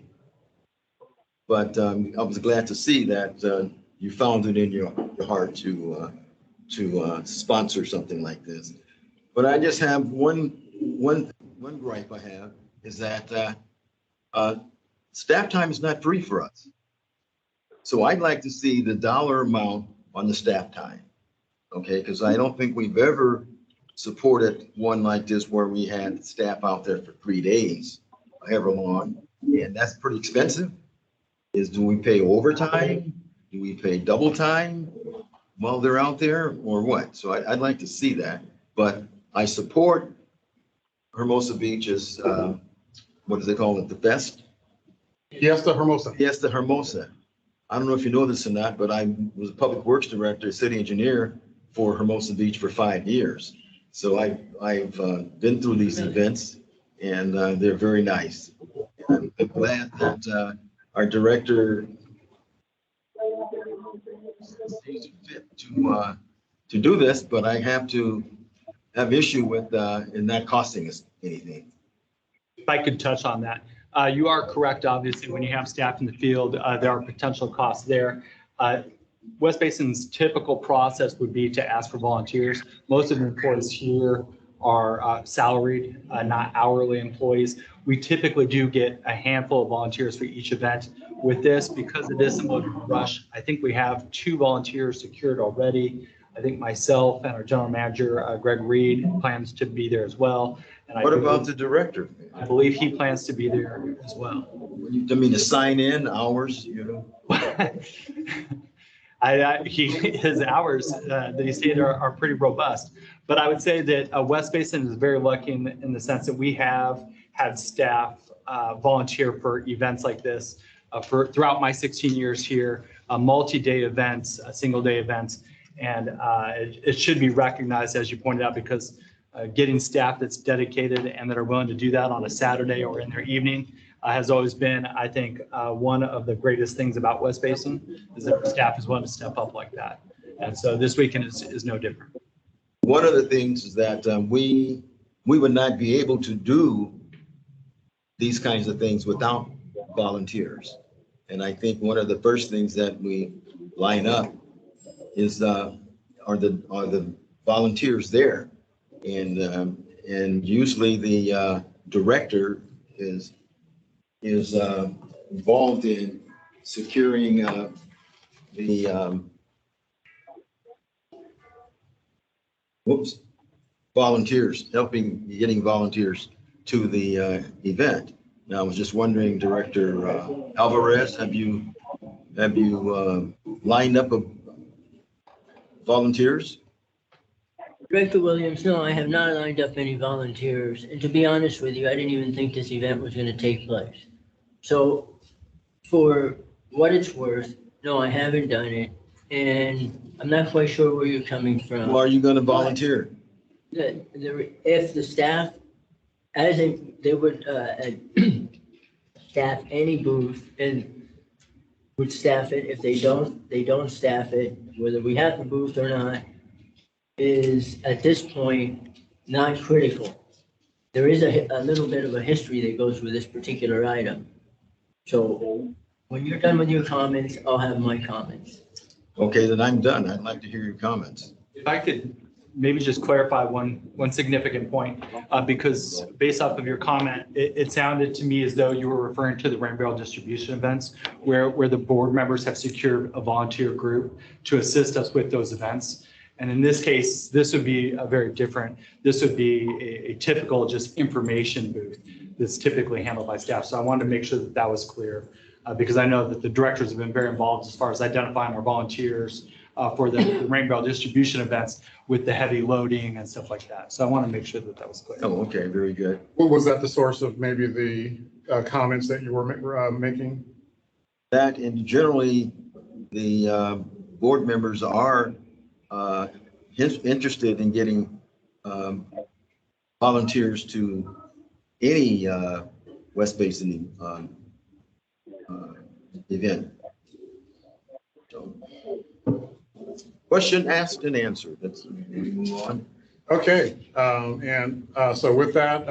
But I was glad to see that you found it in your heart to sponsor something like this. But I just have one gripe I have is that staff time is not free for us. So I'd like to see the dollar amount on the staff time. Okay, because I don't think we've ever supported one like this where we had staff out there for 3 days, however long, and that's pretty expensive. Do we pay overtime? Do we pay double time while they're out there or what? So I'd like to see that, but I support Hermosa Beach's, what do they call it, the fest? Fiesta Hermosa. Fiesta Hermosa. I don't know if you know this or not, but I was a public works director, city engineer for Hermosa Beach for 5 years. So I've been through these events and they're very nice. And I'm glad that our director seems fit to do this, but I have to have issue with it not costing us anything. If I could touch on that. You are correct, obviously, when you have staff in the field, there are potential costs there. West Basin's typical process would be to ask for volunteers. Most of the employees here are salaried, not hourly employees. We typically do get a handful of volunteers for each event. With this, because it is a mode rush, I think we have 2 volunteers secured already. I think myself and our general manager, Greg Reed, plans to be there as well. And What about the director? I believe he plans to be there as well. I mean, to sign in hours, you know? His hours that he stated are pretty robust. But I would say that West Basin is very lucky in the sense that we have had staff volunteer for events like this for throughout my 16 years here, multi-day events, single-day events. And it should be recognized, as you pointed out, because getting staff that's dedicated and that are willing to do that on a Saturday or in their evening has always been, I think, one of the greatest things about West Basin is that our staff is willing to step up like that. And so this weekend is no different. One of the things is that we would not be able to do these kinds of things without volunteers. And I think one of the first things that we line up is are the volunteers there, and usually the director is involved in securing the volunteers, getting volunteers to the event. Now, I was just wondering, Director Alvarez, have you lined up volunteers? Director Williams, no, I have not lined up any volunteers. And to be honest with you, I didn't even think this event was going to take place. So for what it's worth, no, I haven't done it. And I'm not quite sure where you're coming from. Well, are you going to volunteer? If the staff, as in, they would staff any booth and would staff it. If they don't staff it, whether we have the booth or not, is at this point not critical. There is a little bit of a history that goes with this particular item. So when you're done with your comments, I'll have my comments. Okay, then I'm done. I'd like to hear your comments. If I could maybe just clarify one significant point, because based off of your comment, it sounded to me as though you were referring to the rain barrel distribution events where the board members have secured a volunteer group to assist us with those events. And in this case, this would be this would be a typical just information booth that's typically handled by staff. So I wanted to make sure that was clear because I know that the directors have been very involved as far as identifying our volunteers for the rain barrel distribution events with the heavy loading and stuff like that. So I want to make sure that was clear. Oh, okay, very good. What was that the source of maybe the comments that you were making? That, and generally the board members are interested in getting volunteers to any West Basin event. So, question asked and answered. Let's move on. Okay, so with that,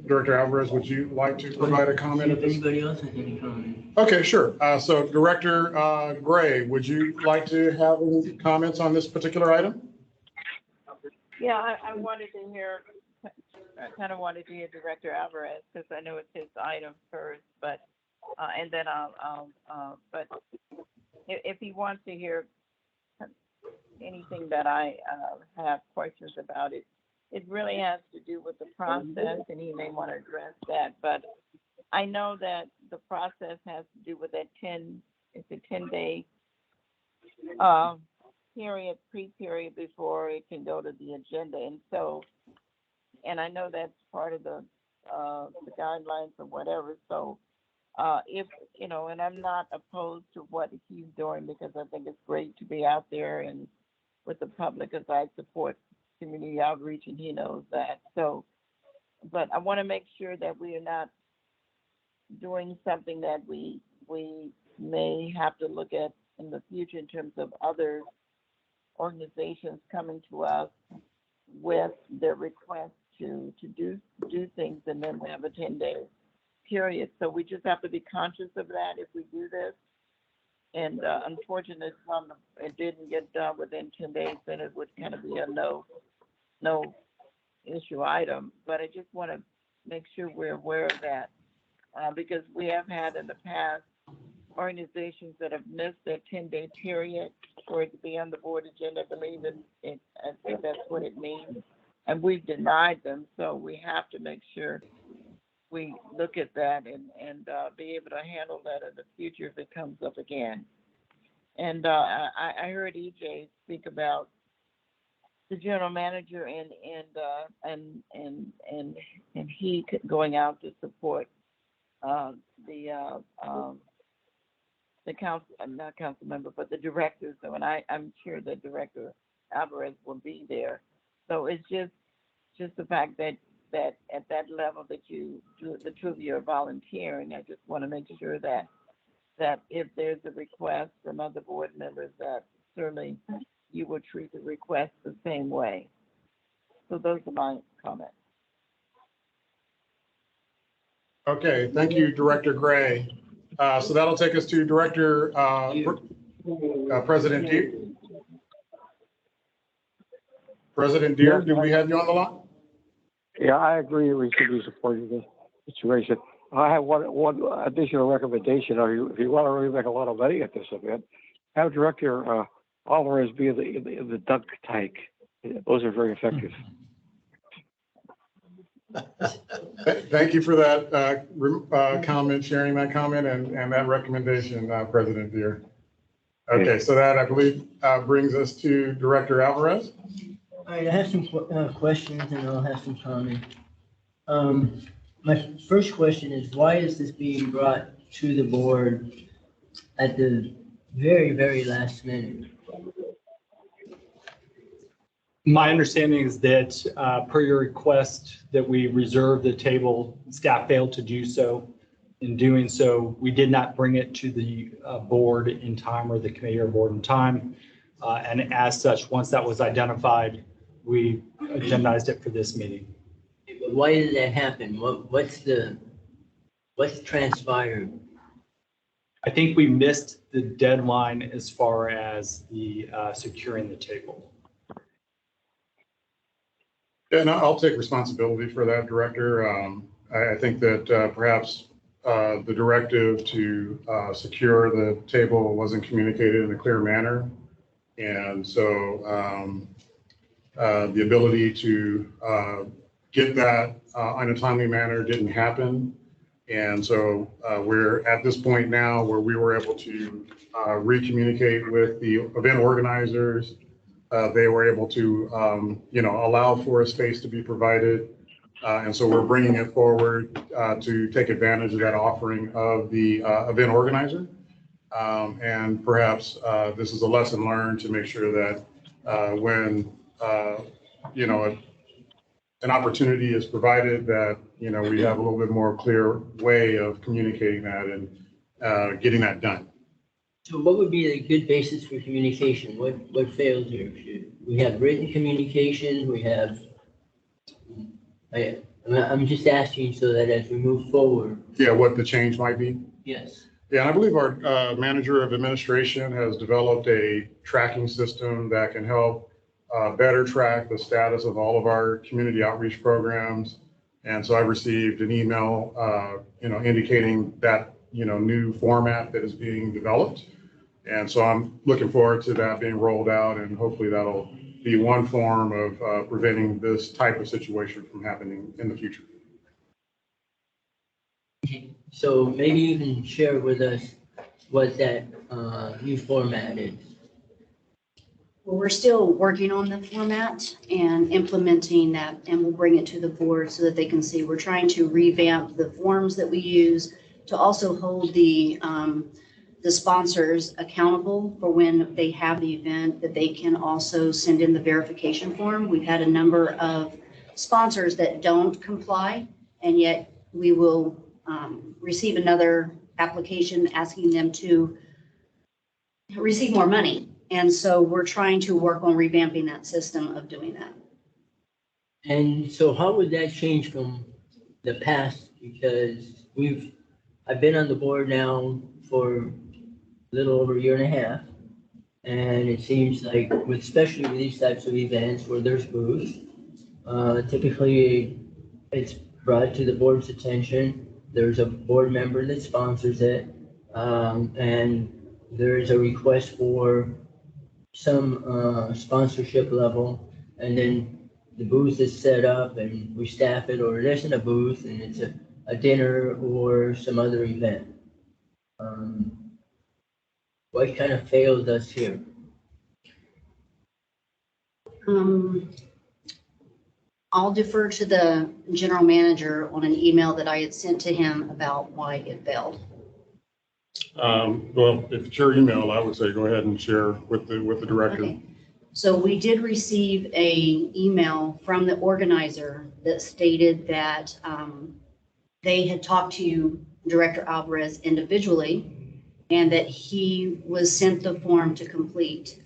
Director Alvarez, would you like to provide a comment? If anybody else has any comment. Okay, sure. So Director Gray, would you like to have any comments on this particular item? Yeah, I wanted to hear, I kind of wanted to hear Director Alvarez because I know it's his item first, but, and then but if he wants to hear anything that I have questions about, it really has to do with the process, and he may want to address that. But I know that the process has to do with that 10-day period, pre-period before it can go to the agenda. And so, and I know that's part of the guidelines or whatever. So if, you know, and I'm not opposed to what he's doing because I think it's great to be out there and with the public as I support community outreach, and he knows that. So, but I want to make sure that we are not doing something that we may have to look at in the future in terms of other organizations coming to us with their request to do things and then we have a 10-day period. So we just have to be conscious of that if we do this. And unfortunately, it didn't get done within 10 days, then it would kind of be a no issue item, but I just want to make sure we're aware of that. Because we have had in the past organizations that have missed their 10-day period for it to be on the board agenda. I believe I think that's what it means. And we've denied them, so we have to make sure we look at that and be able to handle that in the future if it comes up again. And I heard EJ speak about the general manager and he going out to support the council, not council member, but the directors. So, and I'm sure that Director Alvarez will be there. So it's just the fact that at that level that you do, the two of you are volunteering. I just want to make sure that if there's a request from other board members, that certainly you will treat the request the same way. So those are my comments. Okay, thank you, Director Gray. So that'll take us to Director President Deere. President Deere, do we have you on the line? Yeah, I agree. We should be supporting the situation. I have one additional recommendation. If you want to really make a lot of money at this event, have Director Alvarez be in the dunk tank. Those are very effective. Thank you for that comment, sharing that comment and that recommendation, President Deere. Okay, so that I believe brings us to Director Alvarez. All right, I have some questions and I'll have some comments. My first question is, why is this being brought to the board at the very, very last minute? My understanding is that per your request that we reserve the table, staff failed to do so. In doing so, we did not bring it to the board in time, or the committee or board in time. And as such, once that was identified, we agendized it for this meeting. But why did that happen? What's transpired? I think we missed the deadline as far as the securing the table. And I'll take responsibility for that, Director. I think that perhaps the directive to secure the table wasn't communicated in a clear manner. And so the ability to get that in a timely manner didn't happen. And so we're at this point now where we were able to re-communicate with the event organizers. They were able to, allow for a space to be provided. And so we're bringing it forward to take advantage of that offering of the event organizer. And perhaps this is a lesson learned to make sure that when, an opportunity is provided, that, we have a little bit more clear way of communicating that and getting that done. So what would be a good basis for communication? What failed here? We have written communication, I'm just asking so that as we move forward. Yeah, what the change might be. Yes. Yeah, and I believe our manager of administration has developed a tracking system that can help better track the status of all of our community outreach programs. And so I've received an email, indicating that, new format that is being developed. And so I'm looking forward to that being rolled out, and hopefully that'll be one form of preventing this type of situation from happening in the future. So maybe you can share with us what that new format is. Well, we're still working on the format and implementing that, and we'll bring it to the board so that they can see. We're trying to revamp the forms that we use to also hold the sponsors accountable for when they have the event, that they can also send in the verification form. We've had a number of sponsors that don't comply, and yet we will receive another application asking them to receive more money. And so we're trying to work on revamping that system of doing that. And so how would that change from the past? Because I've been on the board now for a little over a year and a half. And it seems like, especially with these types of events where there's booths, Typically, it's brought to the board's attention. There's a board member that sponsors it. And there's a request for some sponsorship level. And then the booth is set up and we staff it, or it isn't a booth and it's a dinner or some other event. What kind of failed us here? I'll defer to the general manager on an email that I had sent to him about why it failed. Well, if it's your email, I would say go ahead and share with the director. Okay. So we did receive a email from the organizer that stated that they had talked to Director Alvarez individually and that he was sent the form to complete.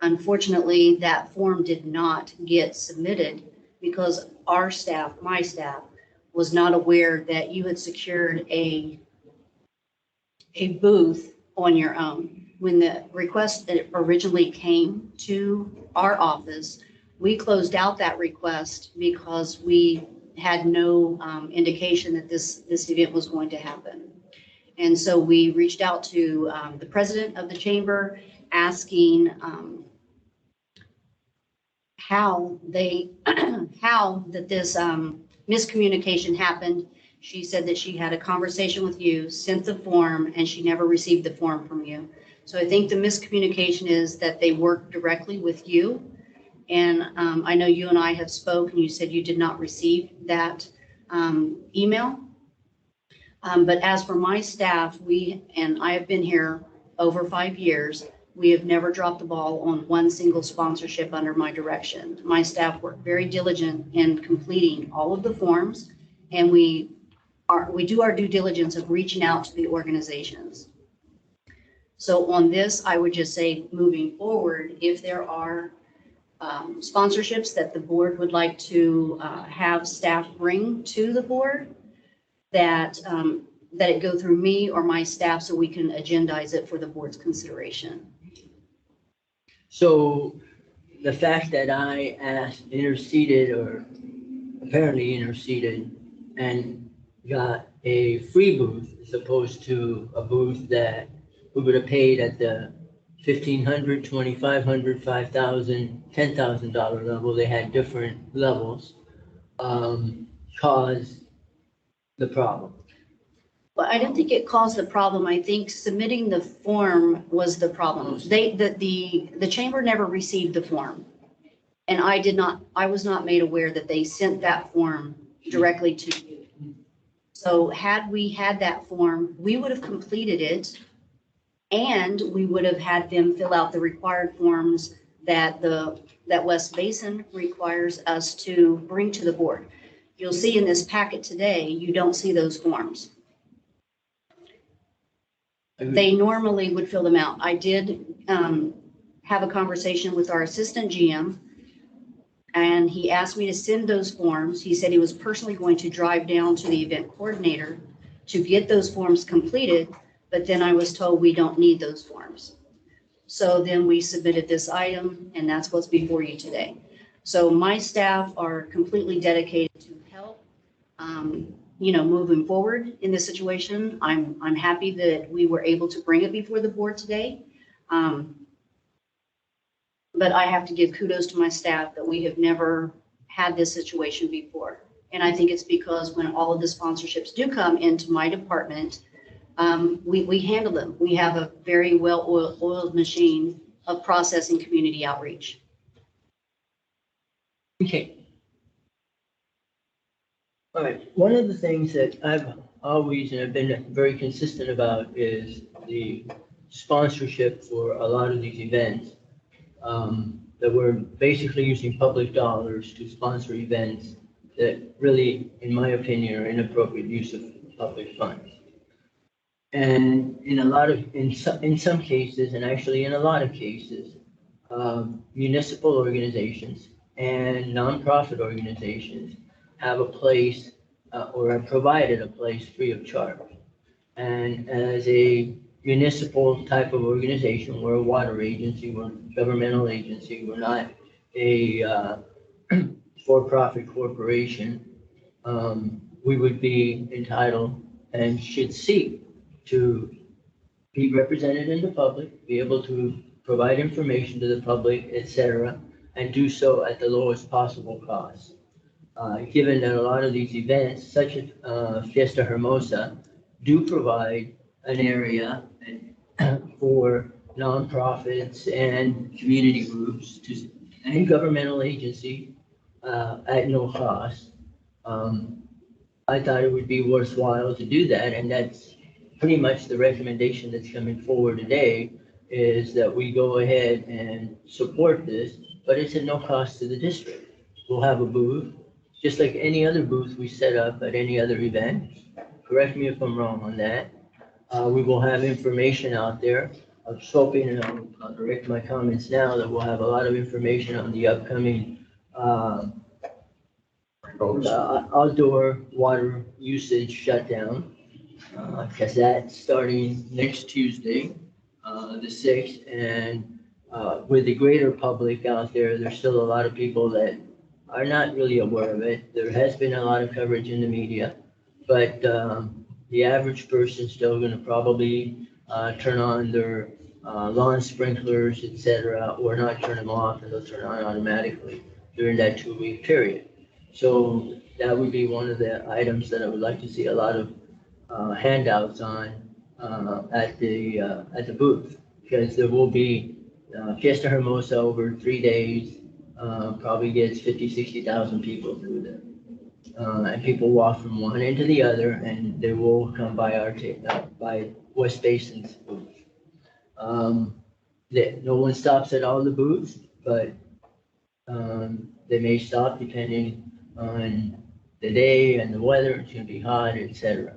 Unfortunately, that form did not get submitted because our staff, my staff, was not aware that you had secured a booth on your own. When the request originally came to our office, we closed out that request because we had no indication that this event was going to happen. And so we reached out to the president of the chamber asking how that this miscommunication happened. She said that she had a conversation with you, sent the form, and she never received the form from you. So I think the miscommunication is that they worked directly with you. And I know you and I have spoken. You said you did not receive that email. But as for my staff, and I have been here over 5 years, we have never dropped the ball on one single sponsorship under my direction. My staff work very diligent in completing all of the forms, and we do our due diligence of reaching out to the organizations. So on this, I would just say, moving forward, if there are sponsorships that the board would like to have staff bring to the board, that it go through me or my staff so we can agendize it for the board's consideration. So the fact that I interceded, or apparently interceded, and got a free booth as opposed to a booth that we would have paid at the $1,500, $2,500, $5,000, $10,000 level, they had different levels, caused the problem. Well, I don't think it caused the problem. I think submitting the form was the problem. The chamber never received the form. And I was not made aware that they sent that form directly to you. So had we had that form, we would have completed it and we would have had them fill out the required forms that West Basin requires us to bring to the board. You'll see in this packet today, you don't see those forms. They normally would fill them out. I did have a conversation with our assistant GM, and he asked me to send those forms. He said he was personally going to drive down to the event coordinator to get those forms completed, but then I was told we don't need those forms. So then we submitted this item, and that's what's before you today. So my staff are completely dedicated to help. Moving forward in this situation, I'm happy that we were able to bring it before the board today. But I have to give kudos to my staff that we have never had this situation before. And I think it's because when all of the sponsorships do come into my department, we handle them. We have a very well-oiled machine of processing community outreach. Okay. All right, one of the things that I've always, and I've been very consistent about, is the sponsorship for a lot of these events. That we're basically using public dollars to sponsor events that really, in my opinion, are inappropriate use of public funds. And in some cases, and actually in a lot of cases, municipal organizations and nonprofit organizations have a place or have provided a place free of charge. And as a municipal type of organization, we're a water agency, we're a governmental agency, we're not a for-profit corporation, we would be entitled and should seek to be represented in the public, be able to provide information to the public, et cetera, and do so at the lowest possible cost. Given that a lot of these events, such as Fiesta Hermosa, do provide an area for nonprofits and community groups and governmental agency at no cost. I thought it would be worthwhile to do that, and that's pretty much the recommendation that's coming forward today, is that we go ahead and support this, but it's at no cost to the district. We'll have a booth, just like any other booth we set up at any other event. Correct me if I'm wrong on that. We will have information out there. I was hoping, and I'll direct my comments now, that we'll have a lot of information on the upcoming outdoor water usage shutdown, because that's starting next Tuesday, the 6th, and with the greater public out there, there's still a lot of people that are not really aware of it. There has been a lot of coverage in the media, but the average person's still gonna probably turn on their lawn sprinklers, et cetera, or not turn them off, and they'll turn on automatically during that 2-week period. So that would be one of the items that I would like to see a lot of handouts on at the booth, because there will be Fiesta Hermosa over 3 days, probably gets 50,000-60,000 people through there. And people walk from one end to the other, and they will come by by West Basin's booth. No one stops at all the booths, but they may stop depending on the day and the weather. It's gonna be hot, et cetera.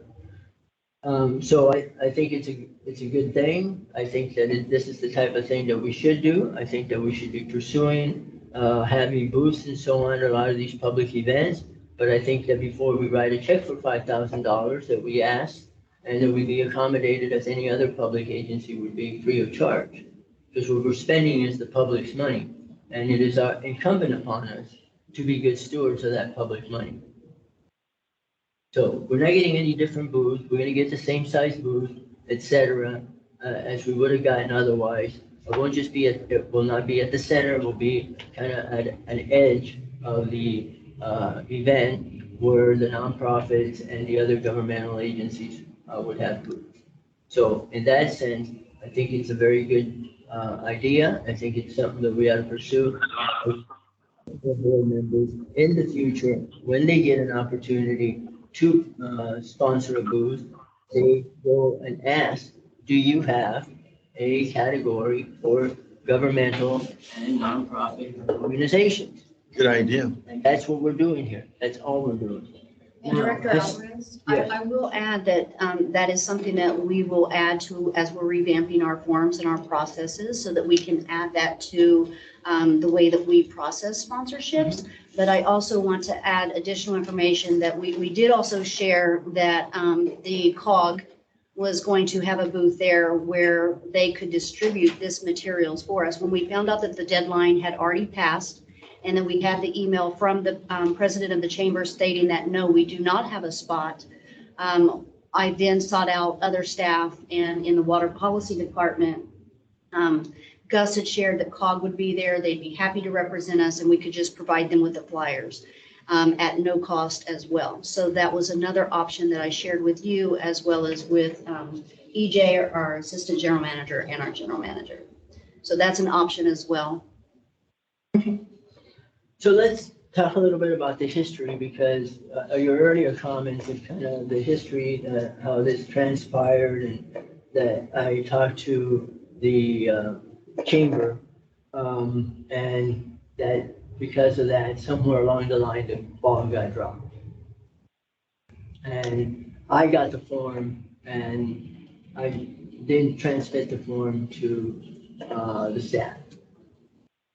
So I think it's a good thing. I think that this is the type of thing that we should do. I think that we should be pursuing having booths and so on at a lot of these public events. But I think that before we write a check for $5,000, that we ask, and that we be accommodated as any other public agency would be, free of charge. Because what we're spending is the public's money, and it is incumbent upon us to be good stewards of that public money. So we're not getting any different booth. We're gonna get the same size booth, et cetera, as we would have gotten otherwise. It won't just be it will not be at the center. It will be kind of at an edge of the event where the nonprofits and the other governmental agencies would have booths. So in that sense, I think it's a very good idea. I think it's something that we ought to pursue. Board members in the future, when they get an opportunity to sponsor a booth, they go and ask, do you have a category for governmental and nonprofit organizations? Good idea. And that's what we're doing here. That's all we're doing. And Director Alvarez, Yes. I will add that that is something that we will add to as we're revamping our forms and our processes, so that we can add that to the way that we process sponsorships. But I also want to add additional information that we did also share that the COG was going to have a booth there where they could distribute this materials for us. When we found out that the deadline had already passed, and then we had the email from the president of the chamber stating that, no, we do not have a spot. I then sought out other staff, and in the water policy department, Gus had shared that COG would be there. They'd be happy to represent us, and we could just provide them with the flyers at no cost as well. So that was another option that I shared with you, as well as with EJ, our assistant general manager, and our general manager. So that's an option as well. So let's talk a little bit about the history, because your earlier comments and kind of the history, how this transpired, and that I talked to the chamber, and that because of that, somewhere along the line, the ball got dropped. And I got the form, and I didn't transmit the form to the staff.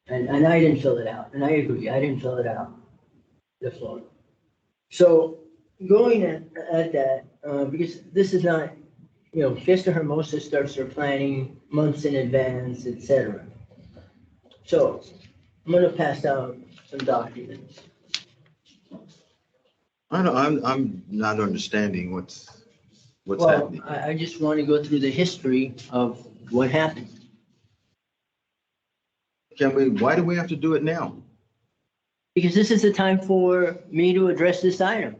And I didn't fill it out, and I agree, I didn't fill it out, the form. So going at that, because this is not, Fiesta Hermosa starts their planning months in advance, et cetera. So I'm gonna pass out some documents. I'm not understanding what's Well, happening. I just want to go through the history of what happened. Why do we have to do it now? Because this is the time for me to address this item.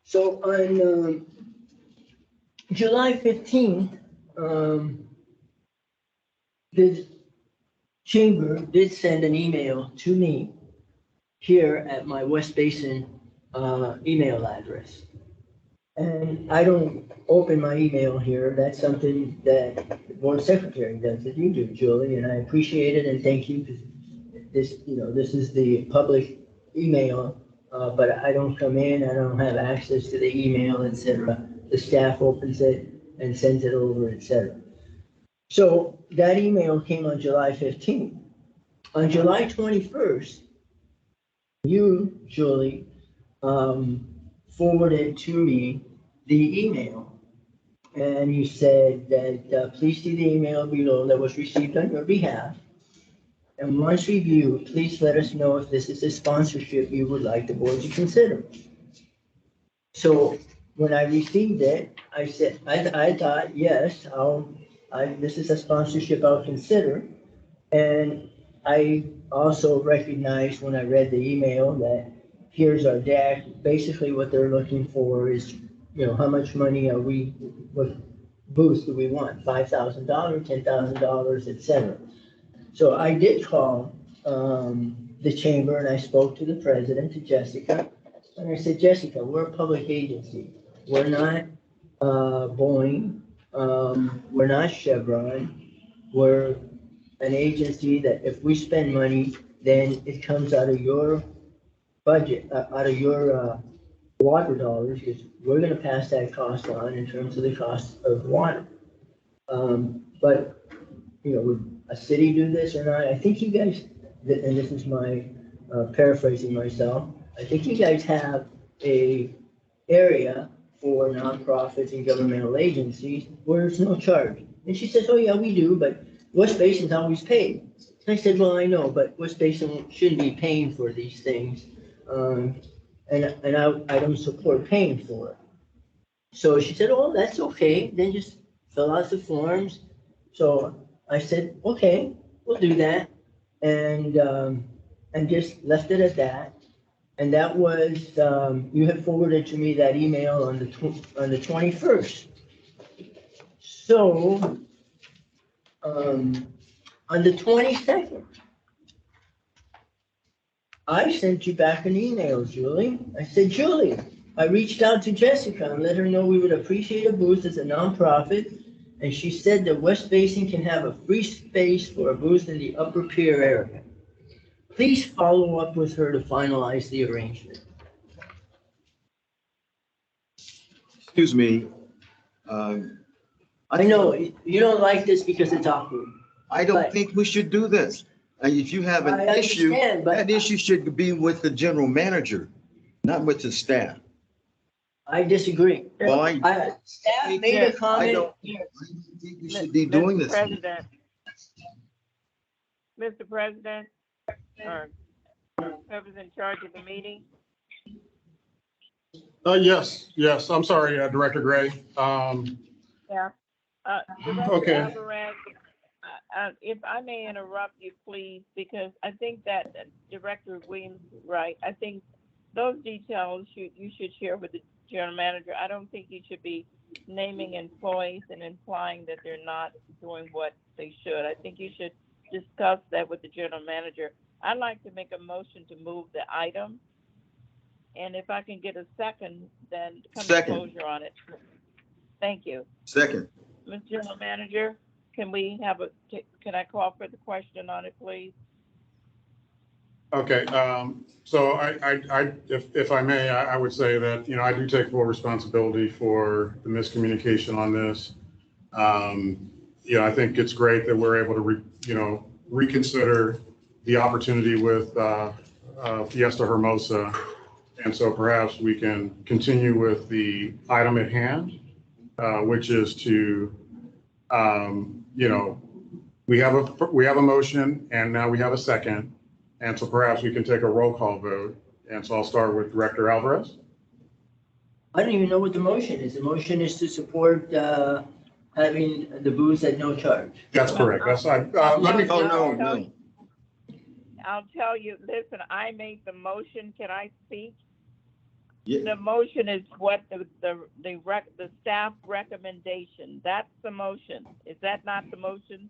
So on July 15th, the chamber did send an email to me here at my West Basin email address. And I don't open my email here. That's something that the board secretary does, that you do, Julie, and I appreciate it and thank you. This, this is the public email, but I don't come in, I don't have access to the email, etc. The staff opens it and sends it over, etc. So that email came on July 15th. On July 21st, you, Julie, forwarded to me the email. And you said that please see the email below that was received on your behalf. And once reviewed, please let us know if this is a sponsorship you would like the board to consider. So when I received it, I said, I thought, yes, this is a sponsorship I'll consider. And I also recognized when I read the email that here's our deck. Basically what they're looking for is, how much money what booth do we want? $5,000, $10,000, etc. So I did call the chamber and I spoke to the president, to Jessica. And I said, Jessica, we're a public agency. We're not Boeing. We're not Chevron. We're an agency that if we spend money, then it comes out of your budget, out of your water dollars, because we're going to pass that cost on in terms of the cost of water. But, would a city do this or not? I think you guys, and this is my paraphrasing myself, I think you guys have a area for nonprofits and governmental agencies where there's no charge. And she says, oh yeah, we do, but West Basin's always paid. And I said, well, I know, but West Basin shouldn't be paying for these things. And I don't support paying for it. So she said, oh, that's okay. Then just fill out the forms. So I said, okay, we'll do that. And just left it at that. And that was, you had forwarded to me that email on the 21st. So on the 22nd, I sent you back an email, Julie. I said, Julie, I reached out to Jessica and let her know we would appreciate a booth as a nonprofit. And she said that West Basin can have a free space for a booth in the upper pier area. Please follow up with her to finalize the arrangement. Excuse me. I know you don't like this because it's awkward. I don't think we should do this. And if you have an issue, that issue should be with the general manager, not with the staff. I disagree. Well, staff made a comment. I don't think we should be doing this. Mr. President, or whoever's in charge of the meeting. Yes, I'm sorry, Director Gray. Yeah. Director Okay. Alvarez, if I may interrupt you, please, because I think that Director Williams, right, I think those details you should share with the general manager. I don't think you should be naming employees and implying that they're not doing what they should. I think you should discuss that with the general manager. I'd like to make a motion to move the item. And if I can get a second, then come to closure on it. Thank you. Second. Ms. General Manager, can I call for the question on it, please? Okay, so if I may, I would say that, I do take full responsibility for the miscommunication on this. I think it's great that we're able to, reconsider the opportunity with Fiesta Hermosa. And so perhaps we can continue with the item at hand, which is to, we have a motion and now we have a second. And so perhaps we can take a roll call vote. And so I'll start with Director Alvarez. I don't even know what the motion is. The motion is to support having the booths at no charge. That's correct. Let me. Oh, no. I'll tell you, listen, I made the motion. Can I speak? Yeah. The motion is what the staff recommendation. That's the motion. Is that not the motion?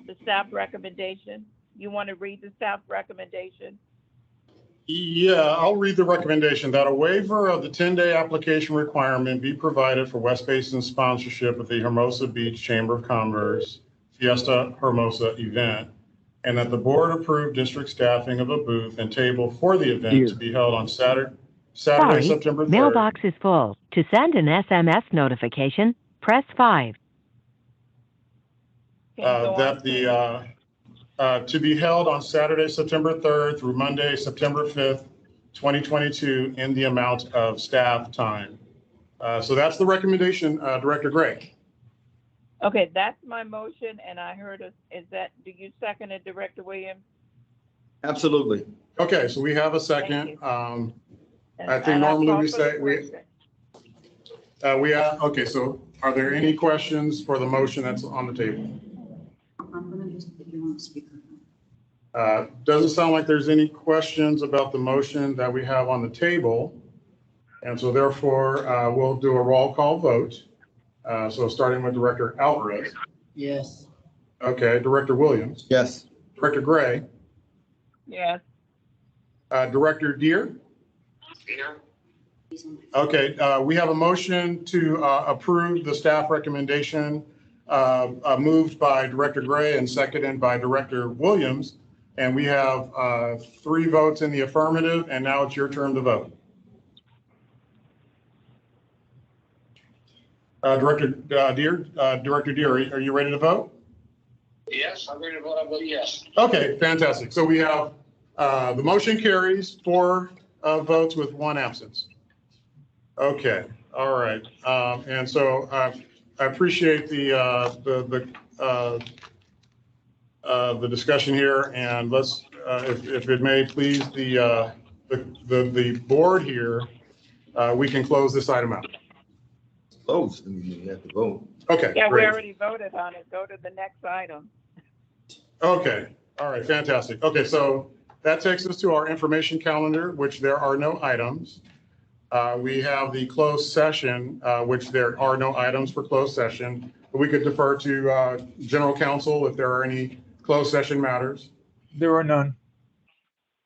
The staff recommendation? You want to read the staff recommendation? Yeah, I'll read the recommendation that a waiver of the 10-day application requirement be provided for West Basin sponsorship of the Hermosa Beach Chamber of Commerce Fiesta Hermosa event, and that the board approve district staffing of a booth and table for the event to be held on Saturday, Sorry, September 3rd. mailbox is full. To send an SMS notification, press 5. To be held on Saturday, September 3rd through Monday, September 5th, 2022, in the amount of staff time. So that's the recommendation, Director Gray. Okay, that's my motion, and I heard do you second it, Director Williams? Absolutely. Okay, so we have a second. I think normally we say okay, so are there any questions for the motion that's on the table? Doesn't sound like there's any questions about the motion that we have on the table. And so therefore, we'll do a roll call vote. So starting with Director Alvarez. Yes. Okay, Director Williams. Yes. Director Gray. Yes. Director Deere. Okay, we have a motion to approve the staff recommendation moved by Director Gray and seconded by Director Williams. And we have 3 votes in the affirmative, and now it's your turn to vote. Director Deere, are you ready to vote? Yes, I'm ready to vote. I vote yes. Okay, fantastic. So we have the motion carries 4 votes with 1 absence. Okay, all right. And so I appreciate the discussion here, and let's, if it may please the board here, we can close this item out. Close, you have to vote. Okay. Yeah, great. we already voted on it. Go to the next item. Okay, all right, fantastic. Okay, so that takes us to our information calendar, which there are no items. We have the closed session, which there are no items for closed session. But we could defer to General Counsel if there are any closed session matters. There are none.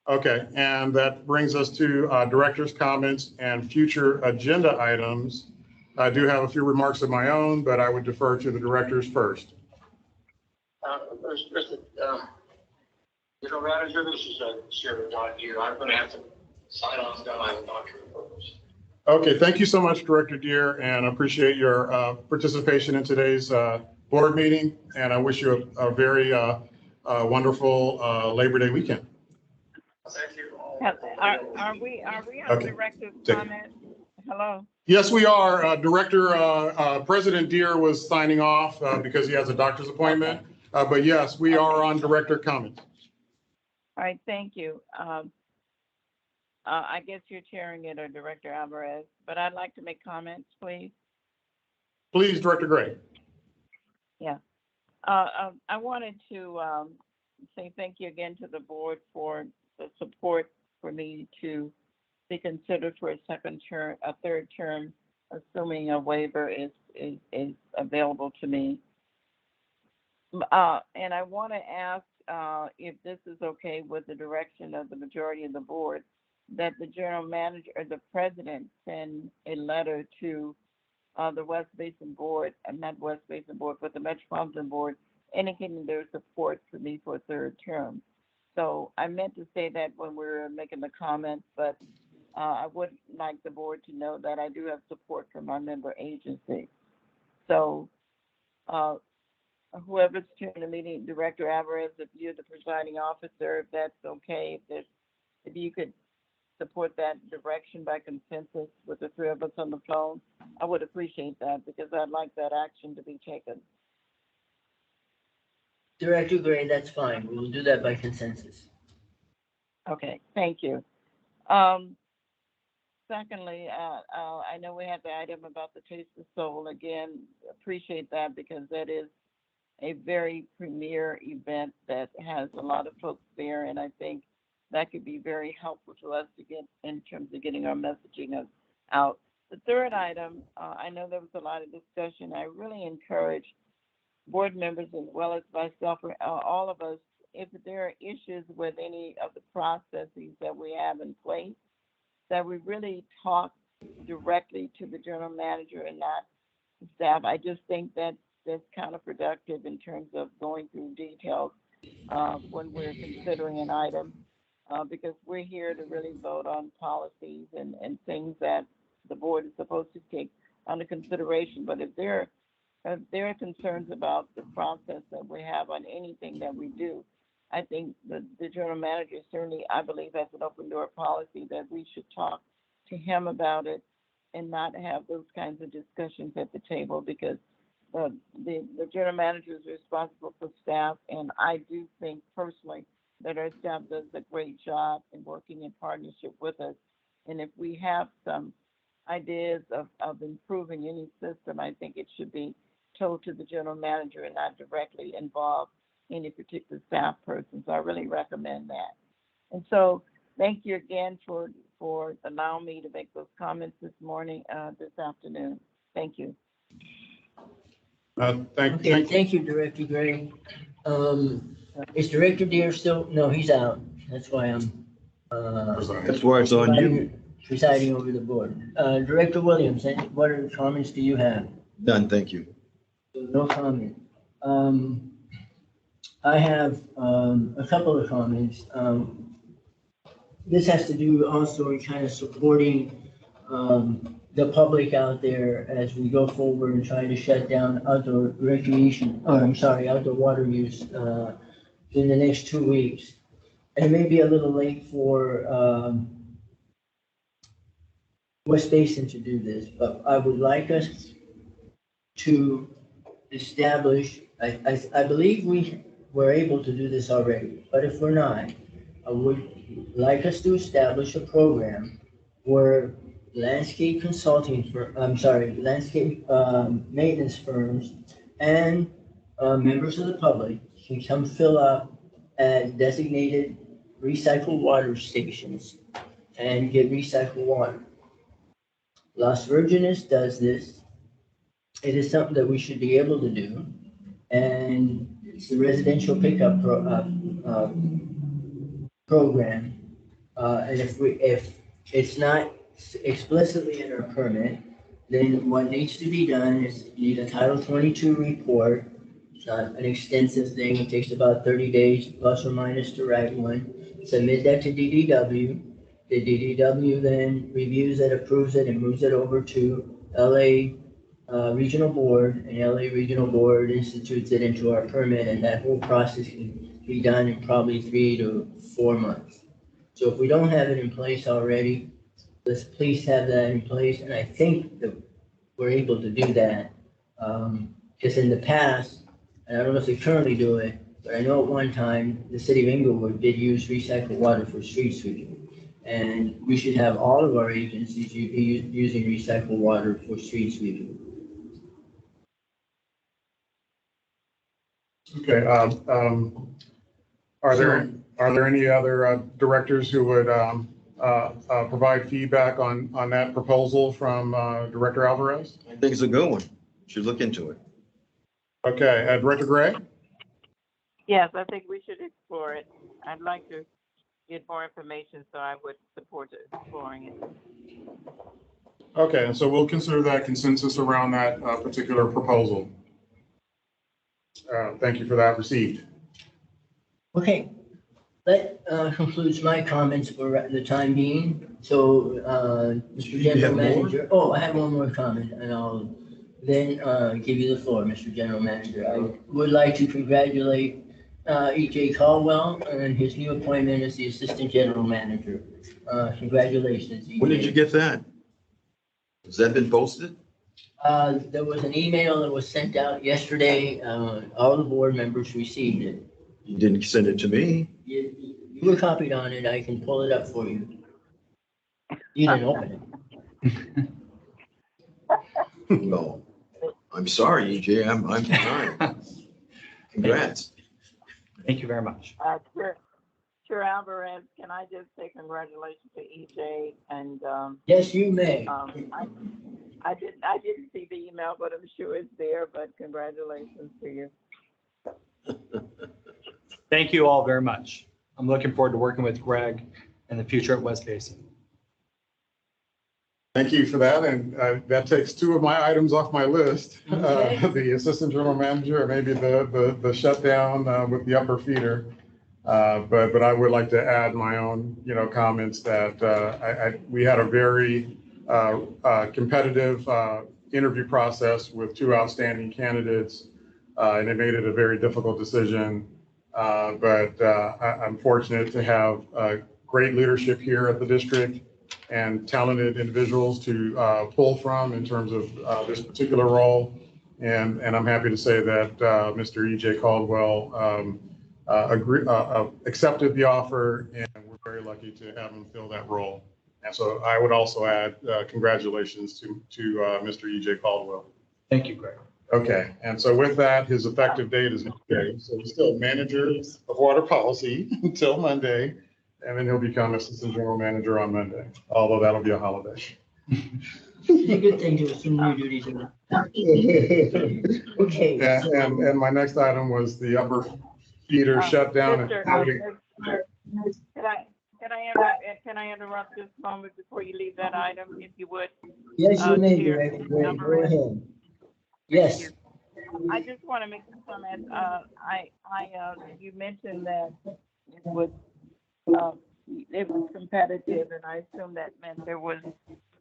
Okay, and that brings us to director's comments and future agenda items. I do have a few remarks of my own, but I would defer to the directors first. Manager, this is Sheriff John Deere. I'm going to have to sign off now. I have a doctorate purpose. Okay, thank you so much, Director Deere, and appreciate your participation in today's board meeting. And I wish you a very wonderful Labor Day weekend. Thank you. Are we on director's comment? Hello? Yes, we are. President Deere was signing off because he has a doctor's appointment. But yes, we are on director comments. All right, thank you. I guess you're chairing it, or Director Alvarez, but I'd like to make comments, please. Please, Director Gray. Yeah. I wanted to say thank you again to the board for the support for me to be considered for a third term, assuming a waiver is available to me. And I want to ask if this is okay with the direction of the majority of the board, that the general manager or the president send a letter to the West Basin Board, not West Basin Board, but the Metropolitan Board, indicating their support for me for a third term. So I meant to say that when we were making the comments, but I would like the board to know that I do have support from our member agency. So whoever's chairing the meeting, Director Alvarez, if you're the presiding officer, if that's okay, if you could support that direction by consensus with the 3 of us on the phone, I would appreciate that, because I'd like that action to be taken. Director Gray, that's fine. We will do that by consensus. Okay, thank you. Secondly, I know we had the item about the Taste of Soul. Again, appreciate that because that is a very premier event that has a lot of folks there, and I think that could be very helpful to us to get in terms of getting our messaging out. The third item, I know there was a lot of discussion. I really encourage board members as well as myself, or all of us, if there are issues with any of the processes that we have in place, that we really talk directly to the general manager and not the staff. I just think that that's counterproductive in terms of going through details when we're considering an item, because we're here to really vote on policies and things that the board is supposed to take under consideration. But if there are concerns about the process that we have on anything that we do, I think the general manager certainly, I believe, has an open door policy that we should talk to him about it and not have those kinds of discussions at the table, because the general manager is responsible for staff, and I do think personally that our staff does a great job in working in partnership with us. And if we have some ideas of improving any system, I think it should be told to the general manager and not directly involve any particular staff person. So I really recommend that. And so thank you again for allowing me to make those comments this afternoon. Thank you. Thank you, Director Gray. Is Director Deere still? No, he's out. That's why I'm. That's why it's on you. Presiding over the board. Director Williams, what other comments do you have? None, thank you. No comment. I have a couple of comments. This has to do also in kind of supporting the public out there as we go forward and trying to shut down outdoor outdoor water use in the next 2 weeks. And it may be a little late for West Basin to do this, but I would like us to establish, I believe we were able to do this already, but if we're not, I would like us to establish a program where landscape maintenance firms and members of the public can come fill up at designated recycled water stations and get recycled water. Las Virgenes does this. It is something that we should be able to do, and it's the residential pickup program. And if it's not explicitly in our permit, then what needs to be done is you need a Title 22 report. It's not an extensive thing. It takes about 30 days plus or minus to write one. Submit that to DDW. The DDW then reviews it, approves it, and moves it over to LA Regional Board, and LA Regional Board institutes it into our permit, and that whole process can be done in probably 3 to 4 months. So if we don't have it in place already, let's please have that in place, and I think that we're able to do that. Because in the past, and I don't know if they currently do it, but I know at one time, the city of Inglewood did use recycled water for street sweeping. And we should have all of our agencies using recycled water for street sweeping. Okay, are there any other directors who would provide feedback on that proposal from Director Alvarez? I think it's a good one. Should look into it. Okay, Director Gray? Yes, I think we should explore it. I'd like to get more information, so I would support exploring it. Okay, and so we'll consider that consensus around that particular proposal. Thank you for that. Received. Okay, that concludes my comments for the time being. So, Mr. General Manager, I have one more comment, and I'll then give you the floor, Mr. General Manager. I would like to congratulate E.J. Caldwell and his new appointment as the Assistant General Manager. Congratulations, E.J. When did you get that? Has that been posted? There was an email that was sent out yesterday. All the board members received it. You didn't send it to me. You were copied on it. I can pull it up for you. You didn't open it. No, I'm sorry, EJ. I'm behind. Congrats. Thank you very much. Chair Alvarez, can I just say congratulations to EJ and, Yes, you may. I didn't see the email, but I'm sure it's there, but congratulations to you. Thank you all very much. I'm looking forward to working with Greg in the future at West Basin. Thank you for that, and that takes two of my items off my list. Okay. The assistant general manager, and maybe the shutdown with the upper feeder. But I would like to add my own, comments that we had a very competitive interview process with two outstanding candidates, and it made it a very difficult decision. But I'm fortunate to have great leadership here at the district and talented individuals to pull from in terms of this particular role. And I'm happy to say that Mr. EJ Caldwell accepted the offer, and we're very lucky to have him fill that role. And so I would also add congratulations to Mr. EJ Caldwell. Thank you, Greg. Okay, and so with that, his effective date is Monday. So he's still manager of water policy until Monday, and then he'll become assistant general manager on Monday, although that'll be a holiday. It's a good thing to assume new duties. Okay. And my next item was the upper feeder shutdown. And Can I interrupt this moment before you leave that item, if you would? Yes, you may, Director Gray. Go ahead. Yes. I just want to make a comment. You mentioned that it was competitive, and I assume that meant there was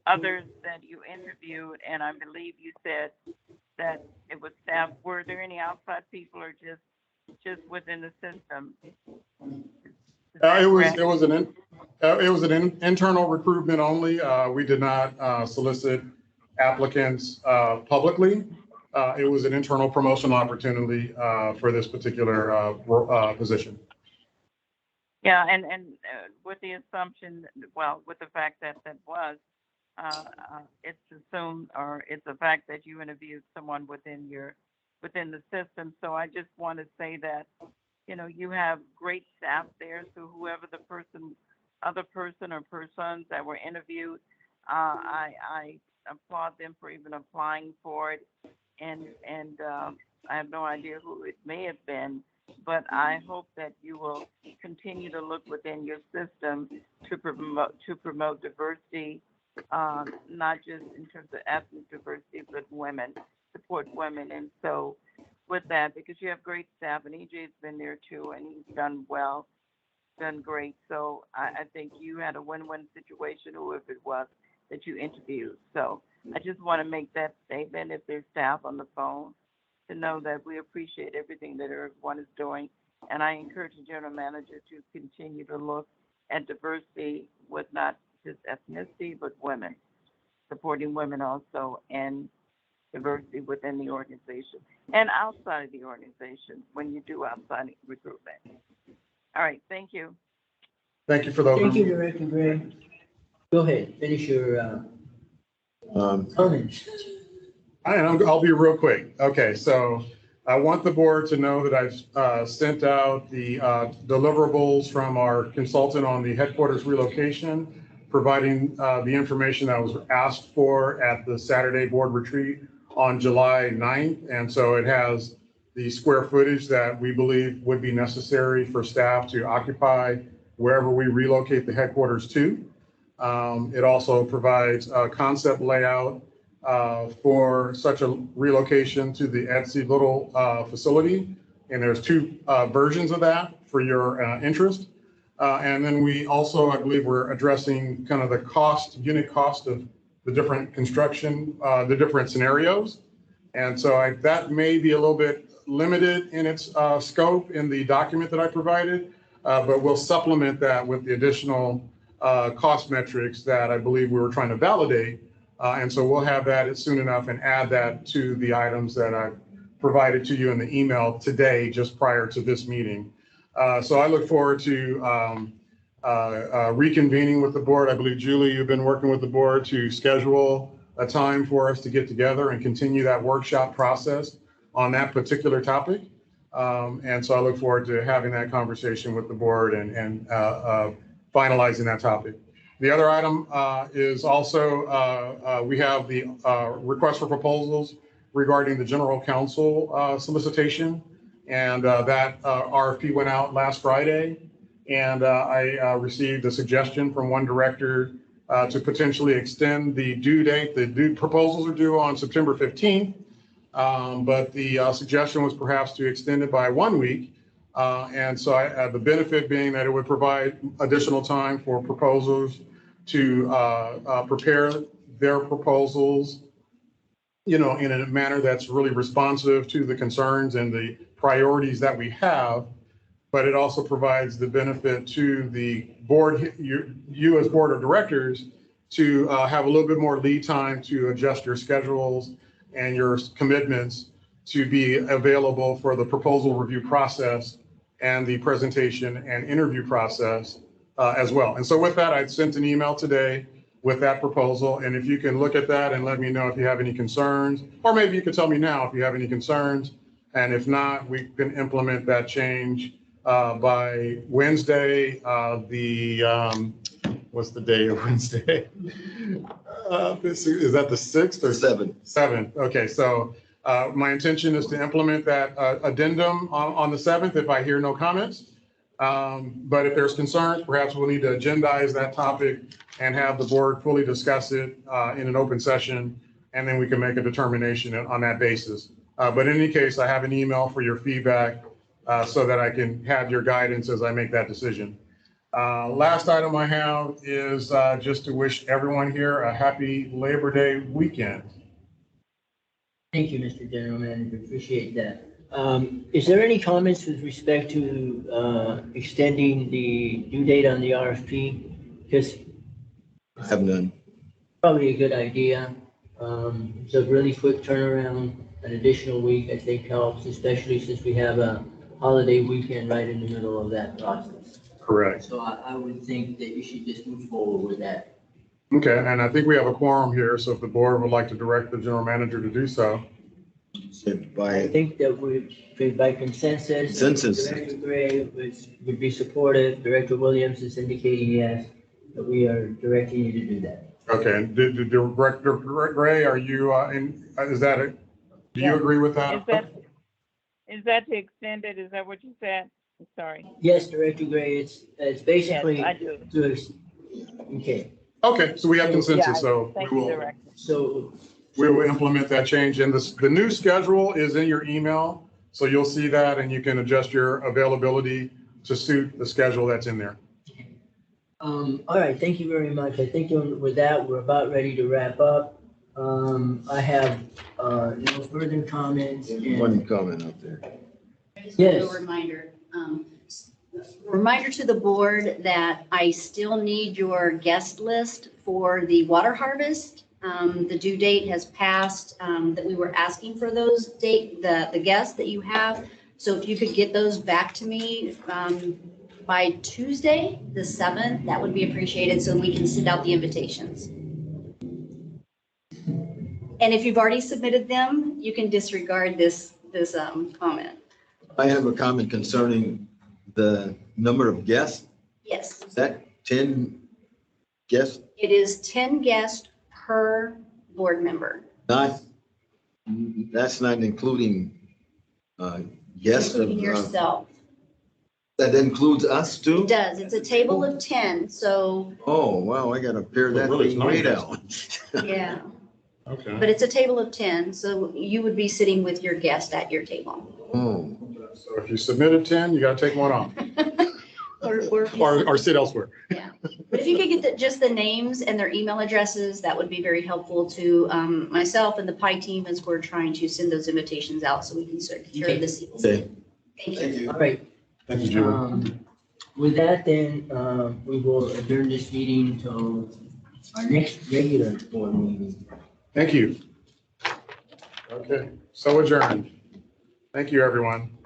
others that you interviewed, and I believe you said that it was staff. Were there any outside people, or just within the system? It was an internal recruitment only. We did not solicit applicants publicly. It was an internal promotional opportunity for this particular position. Yeah, and with the assumption, well, with the fact that it's assumed, or it's a fact that you interviewed someone within the system. So I just want to say that, you have great staff there. So whoever the other person or persons that were interviewed, I applaud them for even applying for it. And I have no idea who it may have been, but I hope that you will continue to look within your system to promote diversity, not just in terms of ethnic diversity, but support women. And so with that, because you have great staff, and EJ's been there too, and he's done well, done great. So I think you had a win-win situation, whoever it was that you interviewed. So I just want to make that statement, if there's staff on the phone, to know that we appreciate everything that everyone is doing. And I encourage the general manager to continue to look at diversity with not just ethnicity, but women, supporting women also, and diversity within the organization and outside of the organization when you do outside recruitment. All right, thank you. Thank you for those. Thank you, Director Gray. Go ahead, finish your comments. I'll be real quick. Okay, so I want the board to know that I've sent out the deliverables from our consultant on the headquarters relocation, providing the information that was asked for at the Saturday board retreat on July 9th. And so it has the square footage that we believe would be necessary for staff to occupy wherever we relocate the headquarters to. It also provides a concept layout for such a relocation to the Etsy Little facility. And there's two versions of that for your interest. And then we also, I believe, we're addressing kind of the unit cost of the different construction, the different scenarios. And so that may be a little bit limited in its scope in the document that I provided, but we'll supplement that with the additional cost metrics that I believe we were trying to validate And so we'll have that soon enough and add that to the items that I provided to you in the email today, just prior to this meeting. So I look forward to reconvening with the board. I believe, Julie, you've been working with the board to schedule a time for us to get together and continue that workshop process on that particular topic. And so I look forward to having that conversation with the board and finalizing that topic. The other item is also, we have the request for proposals regarding the general counsel solicitation. And that RFP went out last Friday. And I received a suggestion from one director to potentially extend the due date. The proposals are due on September 15th. But the suggestion was perhaps to extend it by 1 week. And so the benefit being that it would provide additional time for proposals to prepare their proposals, in a manner that's really responsive to the concerns and the priorities that we have. But it also provides the benefit to the board, you as board of directors, to have a little bit more lead time to adjust your schedules and your commitments to be available for the proposal review process and the presentation and interview process as well. And so with that, I sent an email today with that proposal. And if you can look at that and let me know if you have any concerns, or maybe you can tell me now if you have any concerns. And if not, we can implement that change by Wednesday, what's the day of Wednesday? Is that the 6th or 7th? 7th. Okay, so my intention is to implement that addendum on the 7th if I hear no comments. But if there's concerns, perhaps we'll need to agendize that topic and have the board fully discuss it in an open session, and then we can make a determination on that basis. But in any case, I have an email for your feedback so that I can have your guidance as I make that decision. Last item I have is just to wish everyone here a happy Labor Day weekend. Thank you, Mr. General Manager. Appreciate that. Is there any comments with respect to extending the due date on the RFP? Because I have none. probably a good idea. It's a really quick turnaround. An additional week, I think, helps, especially since we have a holiday weekend right in the middle of that process. Correct. So I would think that you should just move forward with that. Okay, and I think we have a quorum here, so if the board would like to direct the general manager to do so. I think that by consensus. Director Gray would be supportive. Director Williams is indicating yes, that we are directing you to do that. Okay, Director Gray, are you do you agree with that? Is that to extend it? Is that what you said? I'm sorry. Yes, Director Gray, it's basically. Yes, I do. Okay. Okay, so we have consensus, so Thank we you, will. Director. So. We will implement that change, and the new schedule is in your email, so you'll see that and you can adjust your availability to suit the schedule that's in there. All right, thank you very much. I think with that, we're about ready to wrap up. I have no further comments. One comment up there. Just Yes. a reminder. Reminder to the board that I still need your guest list for the water harvest. The due date has passed, that we were asking for those the guests that you have. So if you could get those back to me by Tuesday, the 7th, that would be appreciated so we can send out the invitations. And if you've already submitted them, you can disregard this comment. I have a comment concerning the number of guests. Yes. Is that 10 guests? It is 10 guests per board member. That's not including guests of. Including yourself. That includes us too? It does. It's a table of 10, so, Oh, wow, I gotta pare that Really, thing it's way nice. down. yeah. Okay. But it's a table of 10, so you would be sitting with your guest at your table. Oh, So if you submitted 10, you gotta take one off or sit elsewhere. Yeah. But if you could get just the names and their email addresses, that would be very helpful to myself and the PI team as we're trying to send those invitations out so we can secure Okay. the seats. okay. Thank you. All right. Thank you, Julie. With that, then, we will adjourn this meeting until our next regular board meeting. Thank you. Okay, so adjourned. Thank you, everyone.